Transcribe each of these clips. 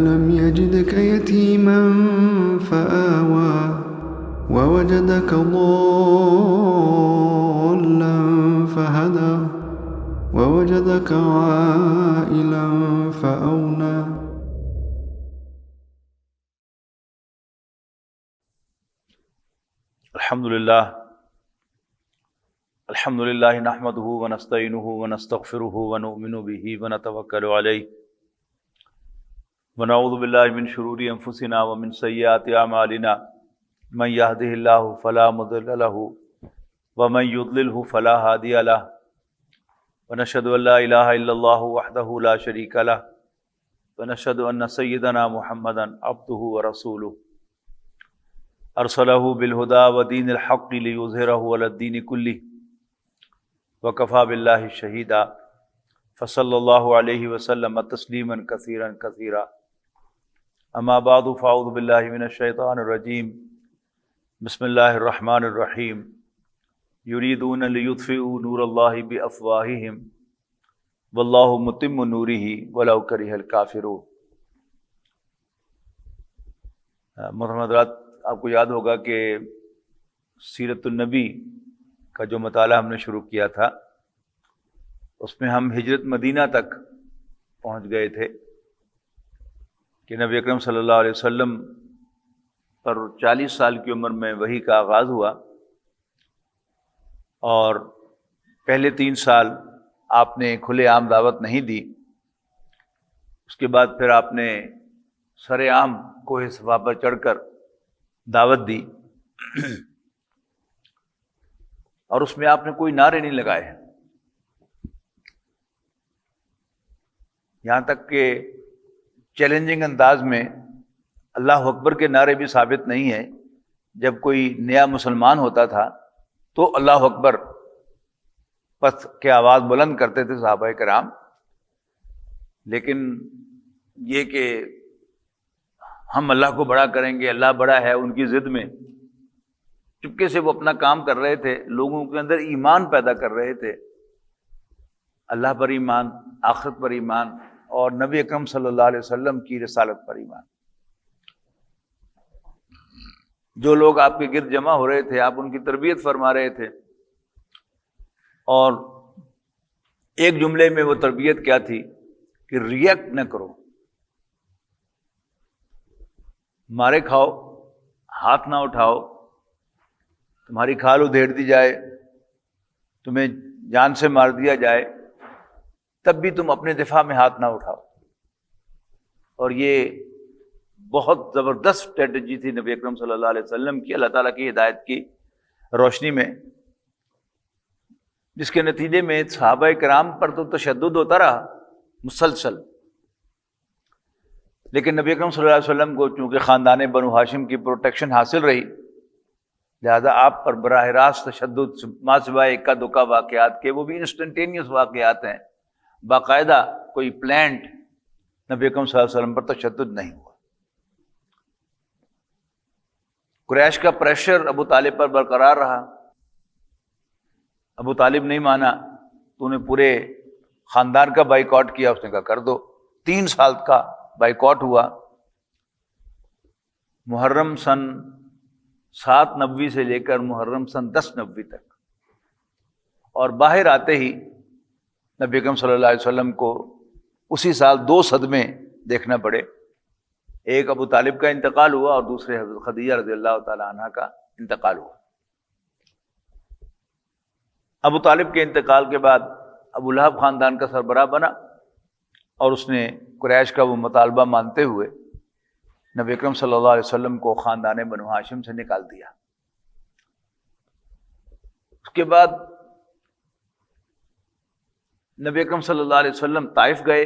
ألم يجدك يتيما فآوى ووجدك ضالا فهدى ووجدك عائلا فأغنى. الحمد للہ نحمده ونستعینه ونستغفره ونؤمن به ونتوکل علیہ ونعوذ باللہ من شرور انفسنا ومن سیئات اعمالنا من يهده الله فلا مضل له ومن يضلله فلا هادي له ونشهد ان لا اله الا الله وحده لا شريك له ونشهد ان سيدنا محمدا عبده ورسوله ارسله بالهدى ودين الحق ليظهره على الدين كله وكفى بالله شهيدا فصلى الله عليه وسلم تسليما كثيرا كثيرا اما بعد فاعوذ بالله من الشيطان الرجيم بسم الله الرحمن الرحيم يريدون ليطفئوا نور الله بأفواههم والله متم نوره ولو كره الكافرون. محترم حضرات، آپ کو یاد ہوگا کہ سیرت النبی کا جو مطالعہ ہم نے شروع کیا تھا اس میں ہم ہجرت مدینہ تک پہنچ گئے تھے کہ نبی اکرم صلی اللہ علیہ وسلم پر 40 سال کی عمر میں وحی کا آغاز ہوا، اور پہلے 3 سال آپ نے کھلے عام دعوت نہیں دی. اس کے بعد پھر آپ نے سر عام کوہ صفا پر چڑھ کر دعوت دی، اور اس میں آپ نے کوئی نعرے نہیں لگائے، یہاں تک کہ چیلنجنگ انداز میں اللہ اکبر کے نعرے بھی ثابت نہیں ہیں. جب کوئی نیا مسلمان ہوتا تھا تو اللہ اکبر پس کے آواز بلند کرتے تھے صحابہ کرام، لیکن یہ کہ ہم اللہ کو بڑا کریں گے، اللہ بڑا ہے، ان کی ضد میں چپکے سے وہ اپنا کام کر رہے تھے، لوگوں کے اندر ایمان پیدا کر رہے تھے، اللہ پر ایمان، آخرت پر ایمان، اور نبی اکرم صلی اللہ علیہ وسلم کی رسالت پر ایمان. جو لوگ آپ کے گرد جمع ہو رہے تھے، آپ ان کی تربیت فرما رہے تھے، اور ایک جملے میں وہ تربیت کیا تھی کہ ریئیکٹ نہ کرو، مارے کھاؤ، ہاتھ نہ اٹھاؤ، تمہاری کھال ادھیڑ دی جائے، تمہیں جان سے مار دیا جائے، تب بھی تم اپنے دفاع میں ہاتھ نہ اٹھاؤ. اور یہ بہت زبردست اسٹریٹجی تھی نبی اکرم صلی اللہ علیہ وسلم کی، اللہ تعالیٰ کی ہدایت کی روشنی میں، جس کے نتیجے میں صحابہ کرام پر تو تشدد ہوتا رہا مسلسل، لیکن نبی اکرم صلی اللہ علیہ وسلم کو چونکہ خاندان بنو ہاشم کی پروٹیکشن حاصل رہی، لہذا آپ پر براہ راست تشدد ما سوائے اکا دکا واقعات کے، وہ بھی انسٹنٹینیس واقعات ہیں، باقاعدہ کوئی پلانٹ نبی اکرم صلی اللہ علیہ وسلم پر تشدد نہیں ہوا. قریش کا پریشر ابو طالب پر برقرار رہا، ابو طالب نہیں مانا تو انہیں پورے خاندان کا بائیکاٹ کیا، اس نے کہا کر دو. 3 سال کا بائیکاٹ ہوا، محرم سن 790 سے لے کر محرم سن 1090 تک، اور باہر آتے ہی نبی اکرم صلی اللہ علیہ وسلم کو اسی سال 2 صدمے دیکھنا پڑے. ایک ابو طالب کا انتقال ہوا، اور دوسرے حضرت خدیجہ رضی اللہ تعالی عنہا کا انتقال ہوا. ابو طالب کے انتقال کے بعد ابو لہب خاندان کا سربراہ بنا، اور اس نے قریش کا وہ مطالبہ مانتے ہوئے نبی اکرم صلی اللہ علیہ وسلم کو خاندان بنو ہاشم سے نکال دیا. اس کے بعد نبی اکرم صلی اللہ علیہ وسلم طائف گئے.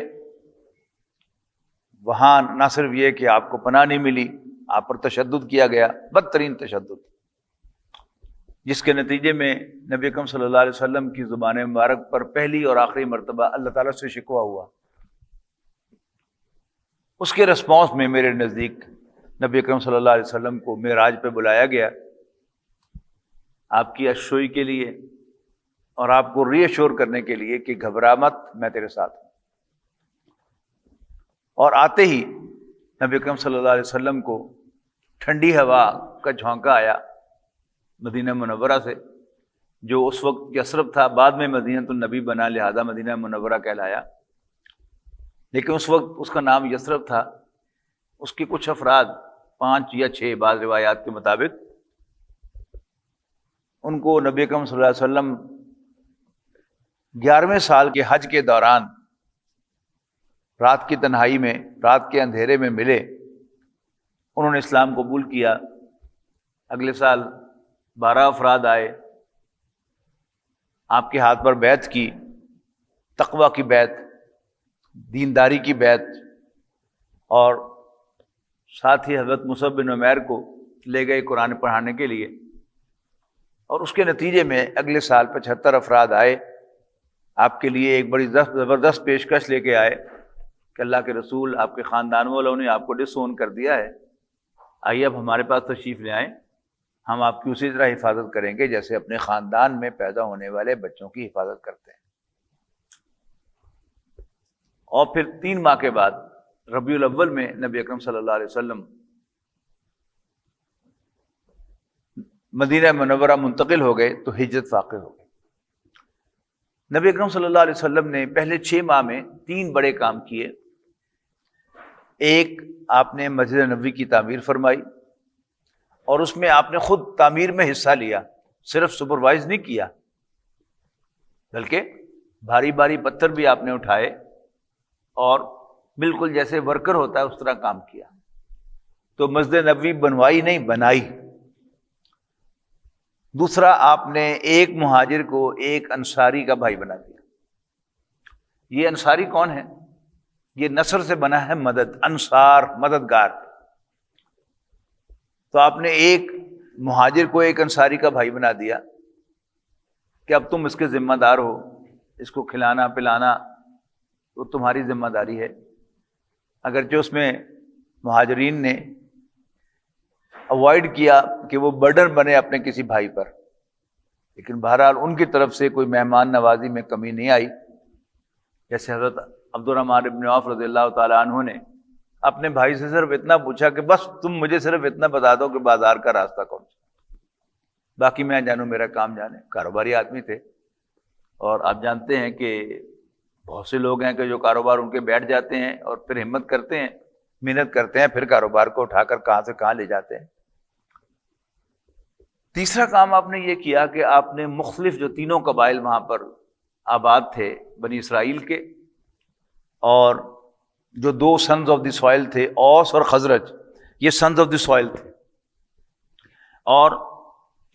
وہاں نہ صرف یہ کہ آپ کو پناہ نہیں ملی، آپ پر تشدد کیا گیا، بدترین تشدد، جس کے نتیجے میں نبی اکرم صلی اللہ علیہ وسلم کی زبان مبارک پر پہلی اور آخری مرتبہ اللہ تعالیٰ سے شکوہ ہوا. اس کے رسپانس میں میرے نزدیک نبی اکرم صلی اللہ علیہ وسلم کو معراج پہ بلایا گیا، آپ کی اشوئی کے لیے، اور آپ کو ری ایشور کرنے کے لیے کہ گھبرا مت، میں تیرے ساتھ ہوں. اور آتے ہی نبی اکرم صلی اللہ علیہ وسلم کو ٹھنڈی ہوا کا جھونکا آیا مدینہ منورہ سے، جو اس وقت یثرب تھا، بعد میں مدینہ النبی بنا، لہذا مدینہ منورہ کہلایا، لیکن اس وقت اس کا نام یثرب تھا۔ اس کے کچھ افراد 5 یا 6 بعض روایات کے مطابق، ان کو نبی اکرم صلی اللہ علیہ وسلم 11ویں سال کے حج کے دوران رات کی تنہائی میں، رات کے اندھیرے میں ملے، انہوں نے اسلام قبول کیا۔ اگلے سال 12 افراد آئے، آپ کے ہاتھ پر بیعت کی، تقوی کی بیعت، دینداری کی بیعت، اور ساتھ ہی حضرت مصعب بن عمیر کو لے گئے قرآن پڑھانے کے لیے، اور اس کے نتیجے میں اگلے سال 75 افراد آئے، آپ کے لیے ایک بڑی زبردست پیشکش لے کے آئے کہ اللہ کے رسول، آپ کے خاندان والوں نے آپ کو ڈس اون کر دیا ہے، آئیے اب ہمارے پاس تشریف لے آئیں، ہم آپ کی اسی طرح حفاظت کریں گے جیسے اپنے خاندان میں پیدا ہونے والے بچوں کی حفاظت کرتے ہیں۔ اور پھر 3 ماہ کے بعد ربیع الاول میں نبی اکرم صلی اللہ علیہ وسلم مدینہ منورہ منتقل ہو گئے تو ہجرت واقع ہو گئی۔ نبی اکرم صلی اللہ علیہ وسلم نے پہلے 6 ماہ میں 3 بڑے کام کیے۔ ایک، آپ نے مسجد نبوی کی تعمیر فرمائی، اور اس میں آپ نے خود تعمیر میں حصہ لیا، صرف سپروائز نہیں کیا، بلکہ بھاری بھاری پتھر بھی آپ نے اٹھائے اور بالکل جیسے ورکر ہوتا ہے اس طرح کام کیا۔ تو مسجد نبوی بنوائی نہیں، بنائی۔ دوسرا، آپ نے ایک مہاجر کو ایک انصاری کا بھائی بنا دیا۔ یہ انصاری کون ہے؟ یہ نصر سے بنا ہے مدد، انصار مددگار۔ تو آپ نے ایک مہاجر کو ایک انصاری کا بھائی بنا دیا کہ اب تم اس کے ذمہ دار ہو، اس کو کھلانا پلانا تو تمہاری ذمہ داری ہے۔ اگرچہ اس میں مہاجرین نے اوائڈ کیا کہ وہ برڈن بنے اپنے کسی بھائی پر، لیکن بہرحال ان کی طرف سے کوئی مہمان نوازی میں کمی نہیں آئی۔ جیسے حضرت عبد الرحمن بن عوف رضی اللہ تعالیٰ عنہ نے اپنے بھائی سے صرف اتنا پوچھا کہ بس تم مجھے صرف اتنا بتا دو کہ بازار کا راستہ کون سا، باقی میں جانوں میرا کام جانے۔ کاروباری آدمی تھے، اور آپ جانتے ہیں کہ بہت سے لوگ ہیں کہ جو کاروبار ان کے بیٹھ جاتے ہیں اور پھر ہمت کرتے ہیں، محنت کرتے ہیں، پھر کاروبار کو اٹھا کر کہاں سے کہاں لے جاتے ہیں۔ تیسرا کام آپ نے یہ کیا کہ آپ نے مختلف جو 3 قبائل وہاں پر آباد تھے بنی اسرائیل کے، اور جو 2 سنز آف دی سوائل تھے، اوس اور خزرج، یہ سنز آف دی سوائل تھے، اور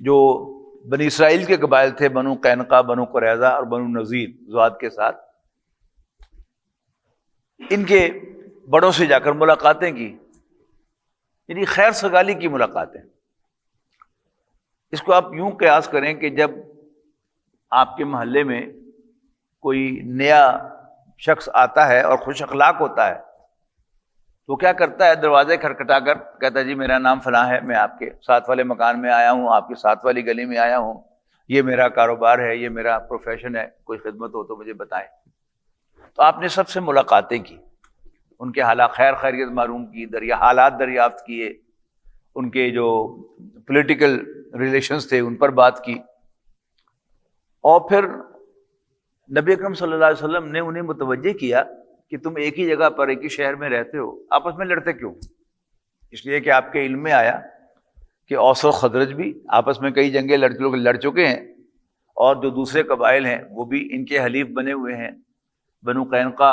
جو بنی اسرائیل کے قبائل تھے، بنو قینقاع، بنو قریظہ اور بنو نذیر ذوات کے ساتھ، ان کے بڑوں سے جا کر ملاقاتیں کی، یعنی خیر سگالی کی ملاقاتیں۔ اس کو آپ یوں قیاس کریں کہ جب آپ کے محلے میں کوئی نیا شخص آتا ہے اور خوش اخلاق ہوتا ہے تو کیا کرتا ہے؟ دروازے کھٹکھٹا کر کہتا ہے جی میرا نام فلاں ہے، میں آپ کے ساتھ والے مکان میں آیا ہوں، آپ کے ساتھ والی گلی میں آیا ہوں، یہ میرا کاروبار ہے، یہ میرا پروفیشن ہے، کوئی خدمت ہو تو مجھے بتائیں۔ تو آپ نے سب سے ملاقاتیں کی، ان کے حالات خیر خیریت معلوم کی، حالات دریافت کیے، ان کے جو پولیٹیکل ریلیشنز تھے ان پر بات کی، اور پھر نبی اکرم صلی اللہ علیہ وسلم نے انہیں متوجہ کیا کہ تم ایک ہی جگہ پر ایک ہی شہر میں رہتے ہو، آپس میں لڑتے کیوں؟ اس لیے کہ آپ کے علم میں آیا کہ اوس و خزرج بھی آپس میں کئی جنگیں لڑ چکے ہیں، اور جو دوسرے قبائل ہیں وہ بھی ان کے حلیف بنے ہوئے ہیں۔ بنو قینقاع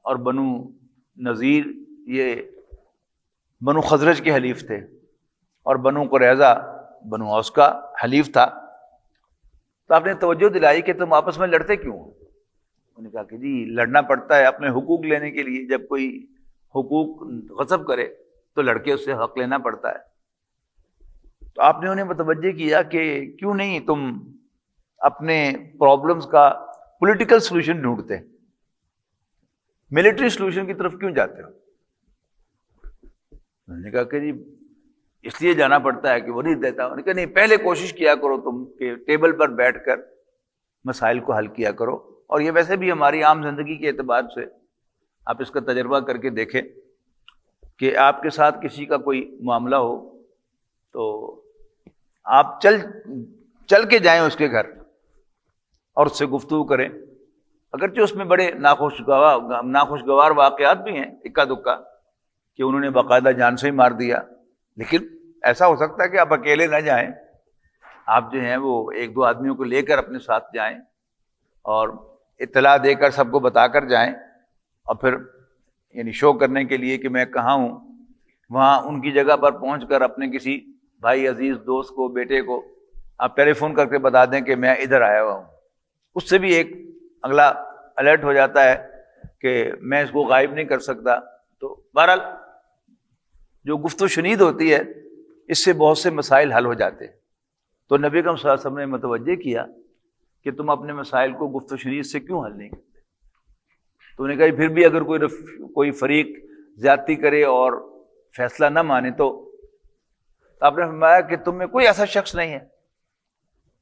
اور بنو نذیر یہ بنو خزرج کے حلیف تھے، اور بنو قریظہ بنو اوس کا حلیف تھا۔ تو آپ نے توجہ دلائی کہ تم آپس میں لڑتے کیوں ہو؟ انہوں نے کہا کہ جی لڑنا پڑتا ہے اپنے حقوق لینے کے لیے، جب کوئی حقوق غصب کرے تو لڑکے اس سے حق لینا پڑتا ہے۔ تو آپ نے انہیں متوجہ کیا کہ کیوں نہیں تم اپنے پرابلمز کا پولیٹیکل سلوشن ڈھونڈتے، ملٹری سلوشن کی طرف کیوں جاتے ہو؟ انہوں نے کہا کہ جی اس لیے جانا پڑتا ہے کہ وہ نہیں دیتا۔ انہوں نے کہا نہیں، پہلے کوشش کیا کرو تم کہ ٹیبل پر بیٹھ کر مسائل کو حل کیا کرو، اور یہ ویسے بھی ہماری عام زندگی کے اعتبار سے آپ اس کا تجربہ کر کے دیکھیں کہ آپ کے ساتھ کسی کا کوئی معاملہ ہو تو آپ چل کے جائیں اس کے گھر اور اس سے گفتگو کریں، اگرچہ اس میں بڑے ناخوشگوار واقعات بھی ہیں اکا دکا کہ انہوں نے باقاعدہ جان سے ہی مار دیا، لیکن ایسا ہو سکتا ہے کہ آپ اکیلے نہ جائیں، آپ جو ہیں وہ ایک دو آدمیوں کو لے کر اپنے ساتھ جائیں اور اطلاع دے کر سب کو بتا کر جائیں، اور پھر یعنی شو کرنے کے لیے کہ میں کہاں ہوں، وہاں ان کی جگہ پر پہنچ کر اپنے کسی بھائی عزیز دوست کو، بیٹے کو آپ ٹیلی فون کر کے بتا دیں کہ میں ادھر آیا ہوا ہوں، اس سے بھی ایک اگلا الرٹ ہو جاتا ہے کہ میں اس کو غائب نہیں کر سکتا۔ تو بہرحال جو گفت و شنید ہوتی ہے اس سے بہت سے مسائل حل ہو جاتے ہیں۔ تو نبی اکرم صلی اللہ علیہ وسلم نے متوجہ کیا کہ تم اپنے مسائل کو گفت و شنید سے کیوں حل نہیں کرتے؟ تو انہوں نے کہا پھر بھی اگر کوئی فریق زیادتی کرے اور فیصلہ نہ مانے تو آپ نے فرمایا کہ تم میں کوئی ایسا شخص نہیں ہے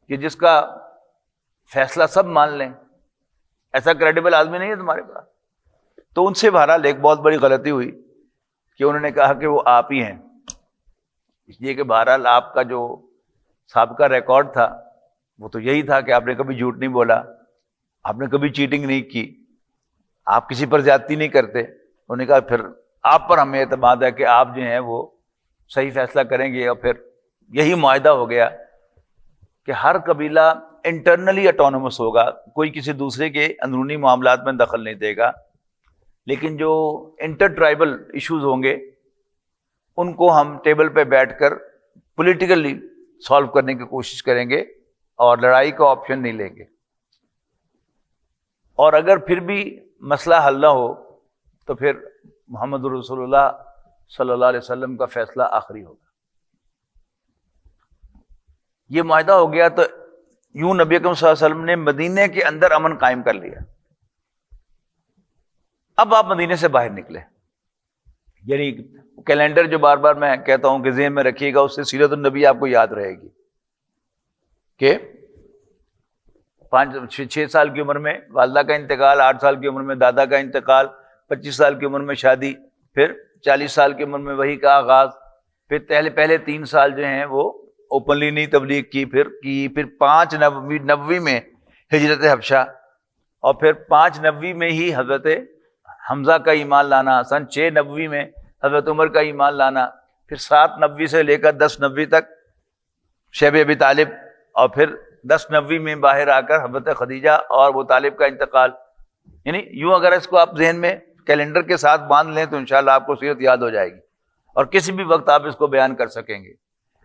کہ جس کا فیصلہ سب مان لیں، ایسا کریڈیبل آدمی نہیں ہے تمہارے پاس۔ تو ان سے بہرحال ایک بہت بڑی غلطی ہوئی کہ انہوں نے کہا کہ وہ آپ ہی ہیں، اس لیے کہ بہرحال آپ کا جو سابقہ ریکارڈ تھا وہ تو یہی تھا کہ آپ نے کبھی جھوٹ نہیں بولا، آپ نے کبھی چیٹنگ نہیں کی، آپ کسی پر زیادتی نہیں کرتے۔ انہوں نے کہا پھر آپ پر ہمیں اعتماد ہے کہ آپ جو ہیں وہ صحیح فیصلہ کریں گے، اور پھر یہی معاہدہ ہو گیا کہ ہر قبیلہ انٹرنلی اٹونومس ہوگا، کوئی کسی دوسرے کے اندرونی معاملات میں دخل نہیں دے گا، لیکن جو انٹر ٹرائبل ایشوز ہوں گے ان کو ہم ٹیبل پہ بیٹھ کر پولیٹیکلی سالو کرنے کی کوشش کریں گے اور لڑائی کا آپشن نہیں لیں گے، اور اگر پھر بھی مسئلہ حل نہ ہو تو پھر محمد رسول اللہ صلی اللہ علیہ وسلم کا فیصلہ آخری ہوگا۔ یہ معاہدہ ہو گیا تو یوں نبی اکرم صلی اللہ علیہ وسلم نے مدینے کے اندر امن قائم کر لیا۔ اب آپ مدینے سے باہر نکلے، یعنی کیلنڈر جو بار بار میں کہتا ہوں کہ ذہن میں رکھیے گا، اس سے سیرت النبی آپ کو یاد رہے گی کہ 6 سال کی عمر میں والدہ کا انتقال، 8 سال کی عمر میں دادا کا انتقال، 25 سال کی عمر میں شادی، پھر 40 سال کی عمر میں وحی کا آغاز، پھر پہلے 3 سال جو ہیں وہ اوپنلی نہیں تبلیغ کی، پھر 5 نبوی میں ہجرت حبشہ، اور پھر 5 نبوی میں ہی حضرت حمزہ کا ایمان لانا، سن 6 نبوی میں حضرت عمر کا ایمان لانا، پھر 7 نبوی سے لے کر 10 نبوی تک شیب ابی طالب، اور پھر 10 نبوی میں باہر آ کر حضرت خدیجہ اور ابو طالب کا انتقال۔ یعنی یوں اگر اس کو آپ ذہن میں کیلنڈر کے ساتھ باندھ لیں تو انشاءاللہ آپ کو سیرت یاد ہو جائے گی، اور کسی بھی وقت آپ اس کو بیان کر سکیں گے۔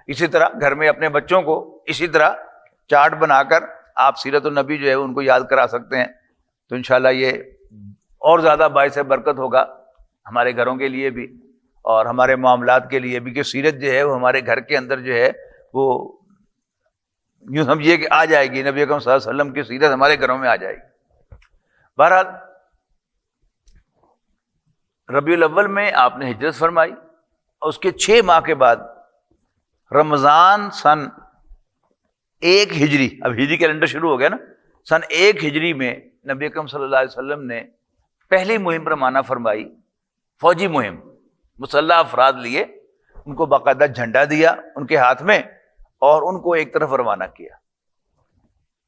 اسی طرح گھر میں اپنے بچوں کو اسی طرح چارٹ بنا کر آپ سیرت النبی جو ہے ان کو یاد کرا سکتے ہیں، تو انشاءاللہ یہ اور زیادہ باعث برکت ہوگا ہمارے گھروں کے لیے بھی اور ہمارے معاملات کے لیے بھی، کہ سیرت جو ہے وہ ہمارے گھر کے اندر جو ہے وہ یوں سمجھیے کہ آ جائے گی، نبی اکرم صلی اللہ علیہ وسلم کی سیرت ہمارے گھروں میں آ جائے گی۔ بہرحال ربیع الاول میں آپ نے ہجرت فرمائی، اور اس کے 6 ماہ کے بعد رمضان سن 1 ہجری، اب ہجری کیلنڈر شروع ہو گیا نا، سن 1 ہجری میں نبی اکرم صلی اللہ علیہ وسلم نے پہلی مہم روانہ فرمائی، فوجی مہم، مسلح افراد لیے، ان کو باقاعدہ جھنڈا دیا ان کے ہاتھ میں اور ان کو ایک طرف روانہ کیا۔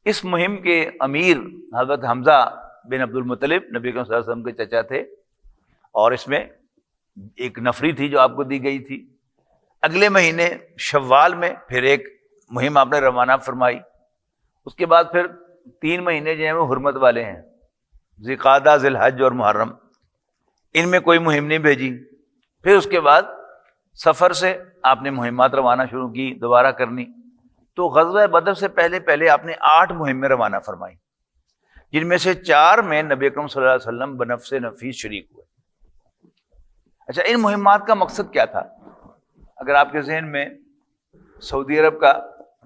اس مہم کے امیر حضرت حمزہ بن عبد المطلب نبی اکرم صلی اللہ علیہ وسلم کے چچا تھے، اور اس میں ایک نفری تھی جو آپ کو دی گئی تھی۔ اگلے مہینے شوال میں پھر ایک مہم آپ نے روانہ فرمائی، اس کے بعد پھر 3 مہینے جو ہیں وہ حرمت والے ہیں، ذی القعدہ، ذی الحج اور محرم، ان میں کوئی مہم نہیں بھیجی۔ پھر اس کے بعد سفر سے آپ نے مہمات روانہ شروع کی، دوبارہ کرنی۔ تو غزوہ بدر سے پہلے آپ نے 8 مہمیں روانہ فرمائی، جن میں سے 4 میں نبی اکرم صلی اللہ علیہ وسلم بنفس نفیس شریک ہوئے۔ اچھا، ان مہمات کا مقصد کیا تھا؟ اگر آپ کے ذہن میں سعودی عرب کا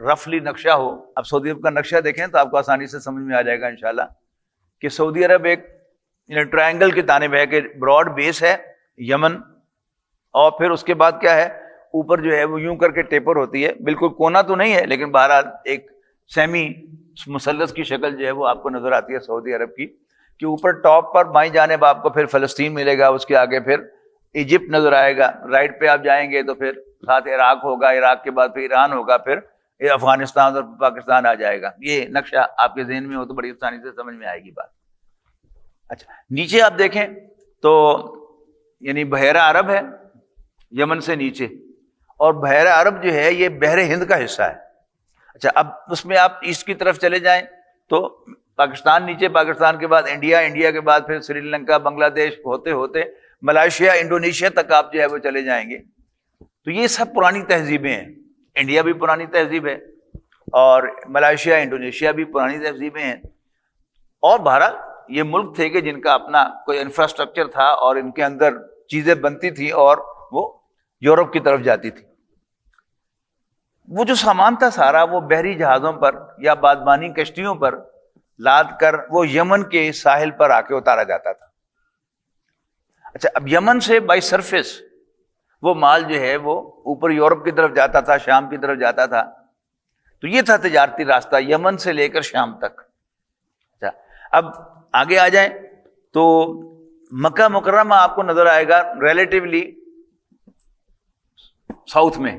رفلی نقشہ ہو، اب سعودی عرب کا نقشہ دیکھیں تو آپ کو آسانی سے سمجھ میں آ جائے گا انشاءاللہ کہ سعودی عرب ایک ٹرائنگل کی جانب ہے، کہ براڈ بیس ہے یمن، اور پھر اس کے بعد کیا ہے، اوپر جو ہے وہ یوں کر کے ٹیپر ہوتی ہے، بالکل کونا تو نہیں ہے لیکن بہرحال ایک سیمی مثلث کی شکل جو ہے وہ آپ کو نظر آتی ہے سعودی عرب کی، کہ اوپر ٹاپ پر بائیں جانب آپ کو پھر فلسطین ملے گا، اس کے آگے پھر ایجپٹ نظر آئے گا، رائٹ پہ آپ جائیں گے تو پھر ساتھ عراق ہوگا، عراق کے بعد پھر ایران ہوگا، پھر افغانستان اور پاکستان آ جائے گا. یہ نقشہ آپ کے ذہن میں ہو تو بڑی آسانی سے سمجھ میں آئے گی بات. اچھا نیچے آپ دیکھیں تو یعنی بحیرہ عرب ہے یمن سے نیچے، اور بحیرہ عرب جو ہے یہ بحر ہند کا حصہ ہے. اچھا اب اس میں آپ ایسٹ کی طرف چلے جائیں تو پاکستان نیچے، پاکستان کے بعد انڈیا، انڈیا کے بعد پھر سری لنکا، بنگلہ دیش ہوتے ہوتے ملائیشیا، انڈونیشیا تک آپ جو ہے وہ چلے جائیں گے. تو یہ سب پرانی تہذیبیں ہیں. انڈیا بھی پرانی تہذیب ہے اور ملائیشیا، انڈونیشیا بھی پرانی تہذیبیں ہیں. اور بہرحال یہ ملک تھے کہ جن کا اپنا کوئی انفراسٹرکچر تھا اور ان کے اندر چیزیں بنتی تھیں اور وہ یورپ کی طرف جاتی تھی. وہ جو سامان تھا سارا وہ بحری جہازوں پر یا بادبانی کشتیوں پر لاد کر وہ یمن کے ساحل پر آ کے اتارا جاتا تھا. اچھا اب یمن سے بائی سرفیس وہ مال جو ہے وہ اوپر یورپ کی طرف جاتا تھا، شام کی طرف جاتا تھا. تو یہ تھا تجارتی راستہ یمن سے لے کر شام تک. اچھا اب آگے آ جائیں تو مکہ مکرمہ آپ کو نظر آئے گا ریلیٹیولی ساؤتھ میں،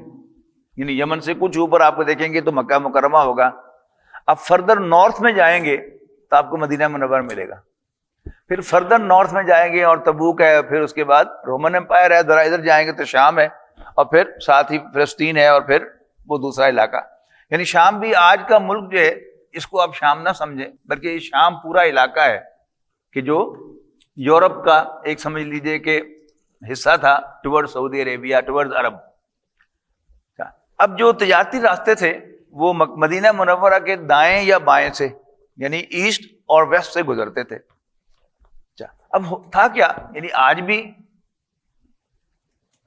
یعنی یمن سے کچھ اوپر آپ کو دیکھیں گے تو مکہ مکرمہ ہوگا. اب فردر نارتھ میں جائیں گے تو آپ کو مدینہ منورہ ملے گا. پھر فردر نارتھ میں جائیں گے اور تبوک ہے، پھر اس کے بعد رومن امپائر ہے، ذرا ادھر جائیں گے تو شام ہے، اور پھر ساتھ ہی فلسطین ہے، اور پھر وہ دوسرا علاقہ. یعنی شام بھی آج کا ملک جو ہے اس کو آپ شام نہ سمجھیں، بلکہ یہ شام پورا علاقہ ہے کہ جو یورپ کا ایک سمجھ لیجئے کہ حصہ تھا ٹورڈ سعودی عربیہ، ٹورڈ عرب. اب جو تجارتی راستے تھے وہ مدینہ منورہ کے دائیں یا بائیں سے یعنی ایسٹ اور ویسٹ سے گزرتے تھے. اب تھا کیا، یعنی آج بھی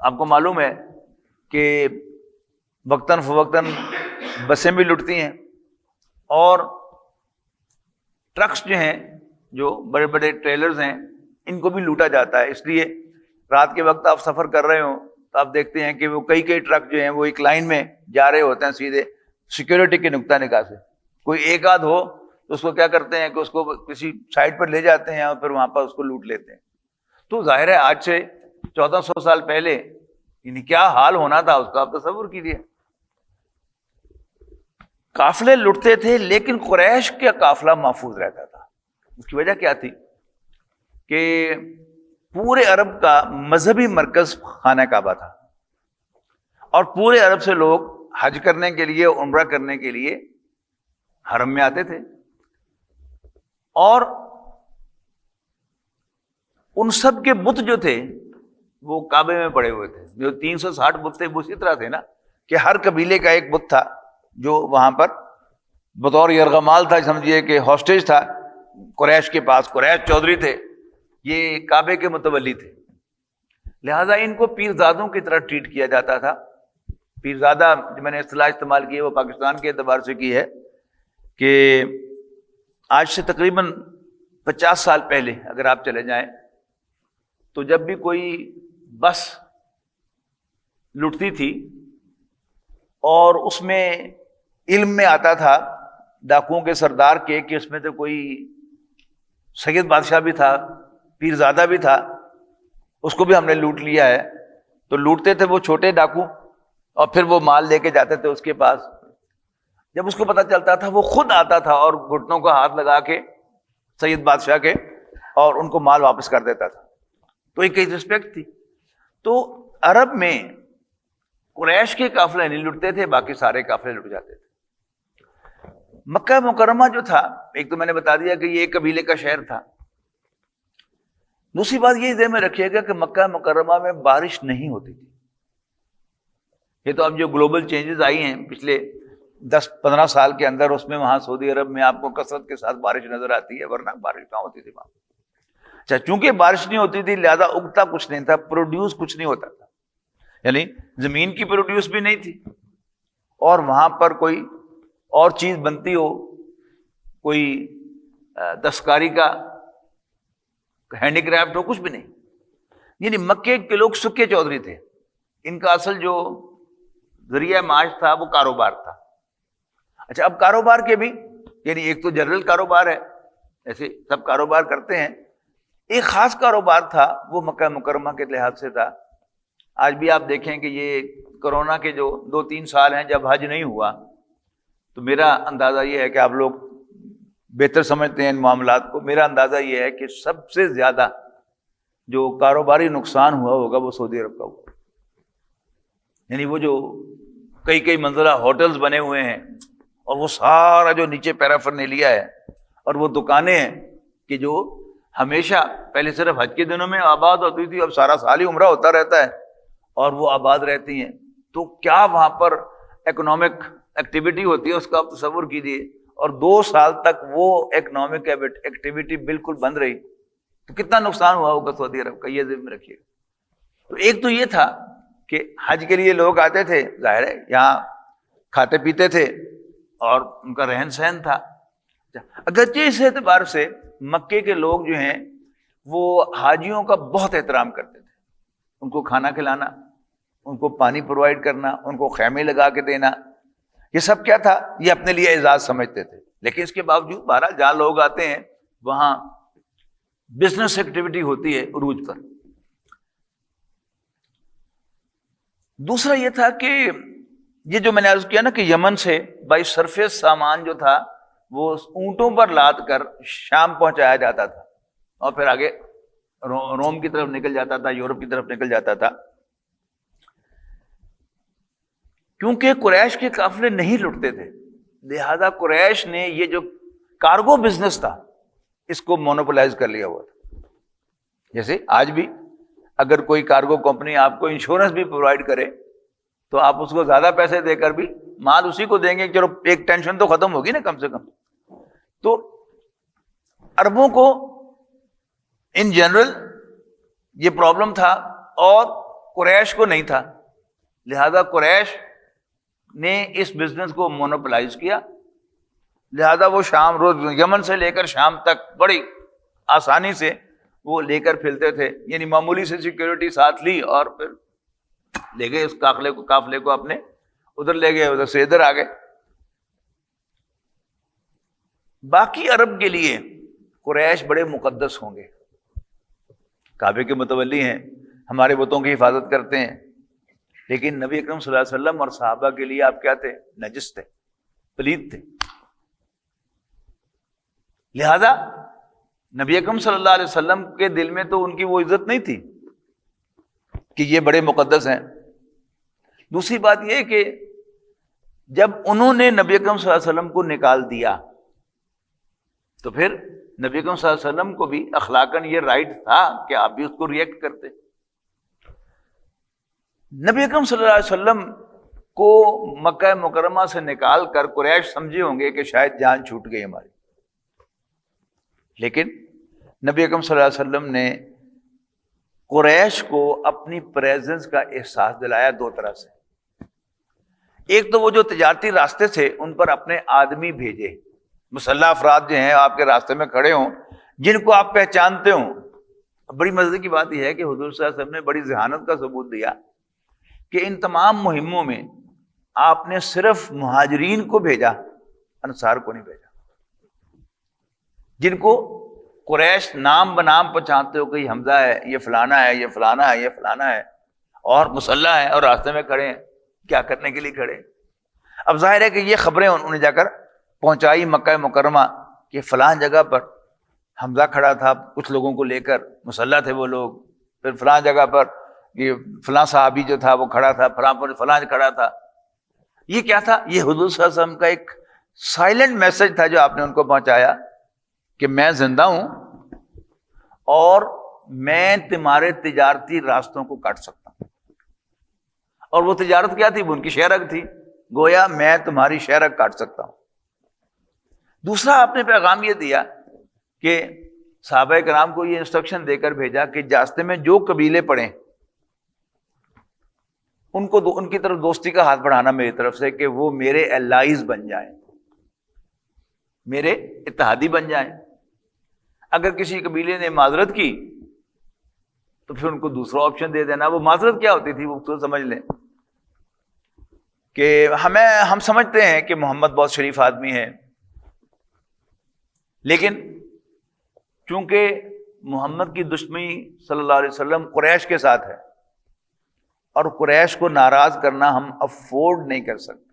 آپ کو معلوم ہے کہ وقتاً فوقتاً بسیں بھی لٹتی ہیں اور ٹرکس جو ہیں، جو بڑے بڑے ٹریلرز ہیں، ان کو بھی لوٹا جاتا ہے. اس لیے رات کے وقت آپ سفر کر رہے ہوں تو آپ دیکھتے ہیں کہ وہ کئی ٹرک جو ہیں وہ ایک لائن میں جا رہے ہوتے ہیں سیدھے سیکورٹی کے نقطہ نگاہ سے. کوئی ایک آدھ ہو تو اس کو کیا کرتے ہیں کہ اس کو کسی سائٹ پر لے جاتے ہیں اور پھر وہاں پر اس کو لوٹ لیتے ہیں. تو ظاہر ہے آج سے 1400 سال پہلے یعنی کیا حال ہونا تھا اس کا آپ تصور کیجیے. قافلے لٹتے تھے لیکن قریش کا قافلہ محفوظ رہتا تھا. اس کی وجہ کیا تھی کہ پورے عرب کا مذہبی مرکز خانہ کعبہ تھا، اور پورے عرب سے لوگ حج کرنے کے لیے، عمرہ کرنے کے لیے حرم میں آتے تھے. اور ان سب کے بت جو تھے وہ کعبے میں پڑے ہوئے تھے. جو 360 بت تھے وہ اسی طرح تھے نا کہ ہر قبیلے کا ایک بت تھا جو وہاں پر بطور یرغمال تھا، سمجھیے کہ ہاسٹیج تھا قریش کے پاس. قریش چودھری تھے، یہ کعبے کے متولی تھے، لہذا ان کو پیرزادوں کی طرح ٹریٹ کیا جاتا تھا. پیرزادہ جو میں نے اصطلاح استعمال کی ہے وہ پاکستان کے اعتبار سے کی ہے کہ آج سے تقریباً 50 سال پہلے اگر آپ چلے جائیں تو جب بھی کوئی بس لٹتی تھی اور اس میں علم میں آتا تھا ڈاکوؤں کے سردار کے کہ اس میں تو کوئی سید بادشاہ بھی تھا، پیرزادہ بھی تھا، اس کو بھی ہم نے لوٹ لیا ہے، تو لوٹتے تھے وہ چھوٹے ڈاکو اور پھر وہ مال لے کے جاتے تھے اس کے پاس. جب اس کو پتہ چلتا تھا وہ خود آتا تھا اور گھٹنوں کا ہاتھ لگا کے سید بادشاہ کے اور ان کو مال واپس کر دیتا تھا. تو ایک رسپیکٹ تھی. تو عرب میں قریش کے قافلے نہیں لٹتے تھے، باقی سارے قافلے لٹ جاتے تھے. مکہ مکرمہ جو تھا، ایک تو میں نے بتا دیا کہ یہ ایک قبیلے کا شہر تھا. دوسری بات یہ ذہن میں رکھیے گا کہ مکہ مکرمہ میں بارش نہیں ہوتی تھی. یہ تو اب جو گلوبل چینجز آئی ہیں پچھلے 10-15 سال کے اندر، اس میں وہاں سعودی عرب میں آپ کو کثرت کے ساتھ بارش نظر آتی ہے، ورنہ بارش کہاں ہوتی تھی وہاں. اچھا چونکہ بارش نہیں ہوتی تھی لہذا اگتا کچھ نہیں تھا، پروڈیوس کچھ نہیں ہوتا تھا، یعنی زمین کی پروڈیوس بھی نہیں تھی، اور وہاں پر کوئی اور چیز بنتی ہو، کوئی دستکاری کا ہینڈی کرافٹ ہو، کچھ بھی نہیں. یعنی مکے کے لوگ سکے چودھری تھے. ان کا اصل جو ذریعہ معاش تھا وہ کاروبار تھا. اچھا اب کاروبار کے بھی یعنی ایک تو جنرل کاروبار ہے، ایسے سب کاروبار کرتے ہیں، ایک خاص کاروبار تھا وہ مکہ مکرمہ کے لحاظ سے تھا آج بھی آپ دیکھیں کہ یہ کورونا کے جو 2-3 سال ہیں جب حج نہیں ہوا، تو میرا اندازہ یہ ہے کہ آپ لوگ بہتر سمجھتے ہیں ان معاملات کو، میرا اندازہ یہ ہے کہ سب سے زیادہ جو کاروباری نقصان ہوا ہوگا وہ سعودی عرب کا ہوا. یعنی وہ جو کئی منزلہ ہوٹلز بنے ہوئے ہیں اور وہ سارا جو نیچے پیرافرنیلیا ہے اور وہ دکانیں ہیں کہ جو ہمیشہ پہلے صرف حج کے دنوں میں آباد ہوتی تھی، اب سارا سال ہی عمرہ ہوتا رہتا ہے اور وہ آباد رہتی ہیں، تو کیا وہاں پر اکنامک ایکٹیویٹی ہوتی ہے اس کا آپ تصور کیجیے. اور 2 سال تک وہ اکنامک ایکٹیویٹی بالکل بند رہی تو کتنا نقصان ہوا ہوگا سعودی عرب کا، یہ ذہن میں رکھیے. تو ایک تو یہ تھا کہ حج کے لیے لوگ آتے تھے، ظاہر ہے یہاں کھاتے پیتے تھے اور ان کا رہن سہن تھا. اگرچہ اس اعتبار سے مکے کے لوگ جو ہیں وہ حاجیوں کا بہت احترام کرتے تھے، ان کو کھانا کھلانا، ان کو پانی پرووائڈ کرنا، ان کو خیمے لگا کے دینا، یہ سب کیا تھا، یہ اپنے لیے اعزاز سمجھتے تھے. لیکن اس کے باوجود بہرحال جہاں لوگ آتے ہیں وہاں بزنس ایکٹیویٹی ہوتی ہے عروج پر. دوسرا یہ تھا کہ یہ جو میں نے عرض کیا نا کہ یمن سے بائی سرفیس سامان جو تھا وہ اونٹوں پر لاد کر شام پہنچایا جاتا تھا اور پھر آگے روم کی طرف نکل جاتا تھا، یورپ کی طرف نکل جاتا تھا. کیونکہ قریش کے قافلے نہیں لٹتے تھے، لہذا قریش نے یہ جو کارگو بزنس تھا اس کو مونوپولائز کر لیا ہوا تھا. جیسے آج بھی اگر کوئی کارگو کمپنی آپ کو انشورنس بھی پرووائڈ کرے تو آپ اس کو زیادہ پیسے دے کر بھی مال اسی کو دیں گے، چلو ایک ٹینشن تو ختم ہوگی نا کم سے کم. تو عربوں کو ان جنرل یہ پرابلم تھا اور قریش کو نہیں تھا، لہذا قریش نے اس بزنس کو مونوپلائز کیا. لہذا وہ شام روز یمن سے لے کر شام تک بڑی آسانی سے وہ لے کر پھیلتے تھے، یعنی معمولی سے سیکیورٹی ساتھ لی اور پھر لے گئے اس قافلے کو اپنے ادھر لے گئے، ادھر سے ادھر آ گئے. باقی عرب کے لیے قریش بڑے مقدس ہوں گے، کعبے کے متولی ہیں، ہمارے بتوں کی حفاظت کرتے ہیں، لیکن نبی اکرم صلی اللہ علیہ وسلم اور صحابہ کے لیے آپ کیا تھے؟ نجس تھے، پلید تھے. لہذا نبی اکرم صلی اللہ علیہ وسلم کے دل میں تو ان کی وہ عزت نہیں تھی کہ یہ بڑے مقدس ہیں. دوسری بات یہ کہ جب انہوں نے نبی اکرم صلی اللہ علیہ وسلم کو نکال دیا تو پھر نبی اکرم صلی اللہ علیہ وسلم کو بھی اخلاقاً یہ رائٹ تھا کہ آپ بھی اس کو ریئیکٹ کرتے. نبی اکرم صلی اللہ علیہ وسلم کو مکہ مکرمہ سے نکال کر قریش سمجھے ہوں گے کہ شاید جان چھوٹ گئی ہماری، لیکن نبی اکرم صلی اللہ علیہ وسلم نے قریش کو اپنی پریزنس کا احساس دلایا 2 طرح سے. ایک تو وہ جو تجارتی راستے تھے ان پر اپنے آدمی بھیجے، مسلح افراد جو ہیں آپ کے راستے میں کھڑے ہوں جن کو آپ پہچانتے ہوں. بڑی مزے کی بات یہ ہے کہ حضور صلی اللہ علیہ وسلم نے بڑی ذہانت کا ثبوت دیا کہ ان تمام مہموں میں آپ نے صرف مہاجرین کو بھیجا، انصار کو نہیں بھیجا، جن کو قریش نام بنام پہچانتے ہو کہ یہ حمزہ ہے، یہ فلانا ہے، یہ فلانا ہے، یہ فلانا ہے، اور مسلح ہے اور راستے میں کھڑے ہیں، کیا کرنے کے لیے کھڑے. اب ظاہر ہے کہ یہ خبریں انہوں نے جا کر پہنچائی مکہ مکرمہ کہ فلاں جگہ پر حمزہ کھڑا تھا کچھ لوگوں کو لے کر، مسلح تھے وہ لوگ، پھر فلاں جگہ پر یہ فلاں صحابی جو تھا وہ کھڑا تھا، فلاں پر فلاں کھڑا تھا. یہ کیا تھا؟ یہ حضور صلی اللہ علیہ وسلم کا ایک سائلنٹ میسج تھا جو آپ نے ان کو پہنچایا کہ میں زندہ ہوں اور میں تمہارے تجارتی راستوں کو کاٹ سکتا ہوں. اور وہ تجارت کیا تھی؟ وہ ان کی شہرک تھی، گویا میں تمہاری شہرک کاٹ سکتا ہوں. دوسرا آپ نے پیغام یہ دیا کہ صحابہ کرام کو یہ انسٹرکشن دے کر بھیجا کہ راستے میں جو قبیلے پڑیں ان کو ان کی طرف دوستی کا ہاتھ بڑھانا میری طرف سے کہ وہ میرے الائز بن جائیں، میرے اتحادی بن جائیں. اگر کسی قبیلے نے معذرت کی تو پھر ان کو دوسرا آپشن دے دینا. وہ معذرت کیا ہوتی تھی وہ تو سمجھ لیں کہ ہم سمجھتے ہیں کہ محمد بہت شریف آدمی ہے، لیکن چونکہ محمد کی دشمنی صلی اللہ علیہ وسلم قریش کے ساتھ ہے اور قریش کو ناراض کرنا ہم افورڈ نہیں کر سکتے.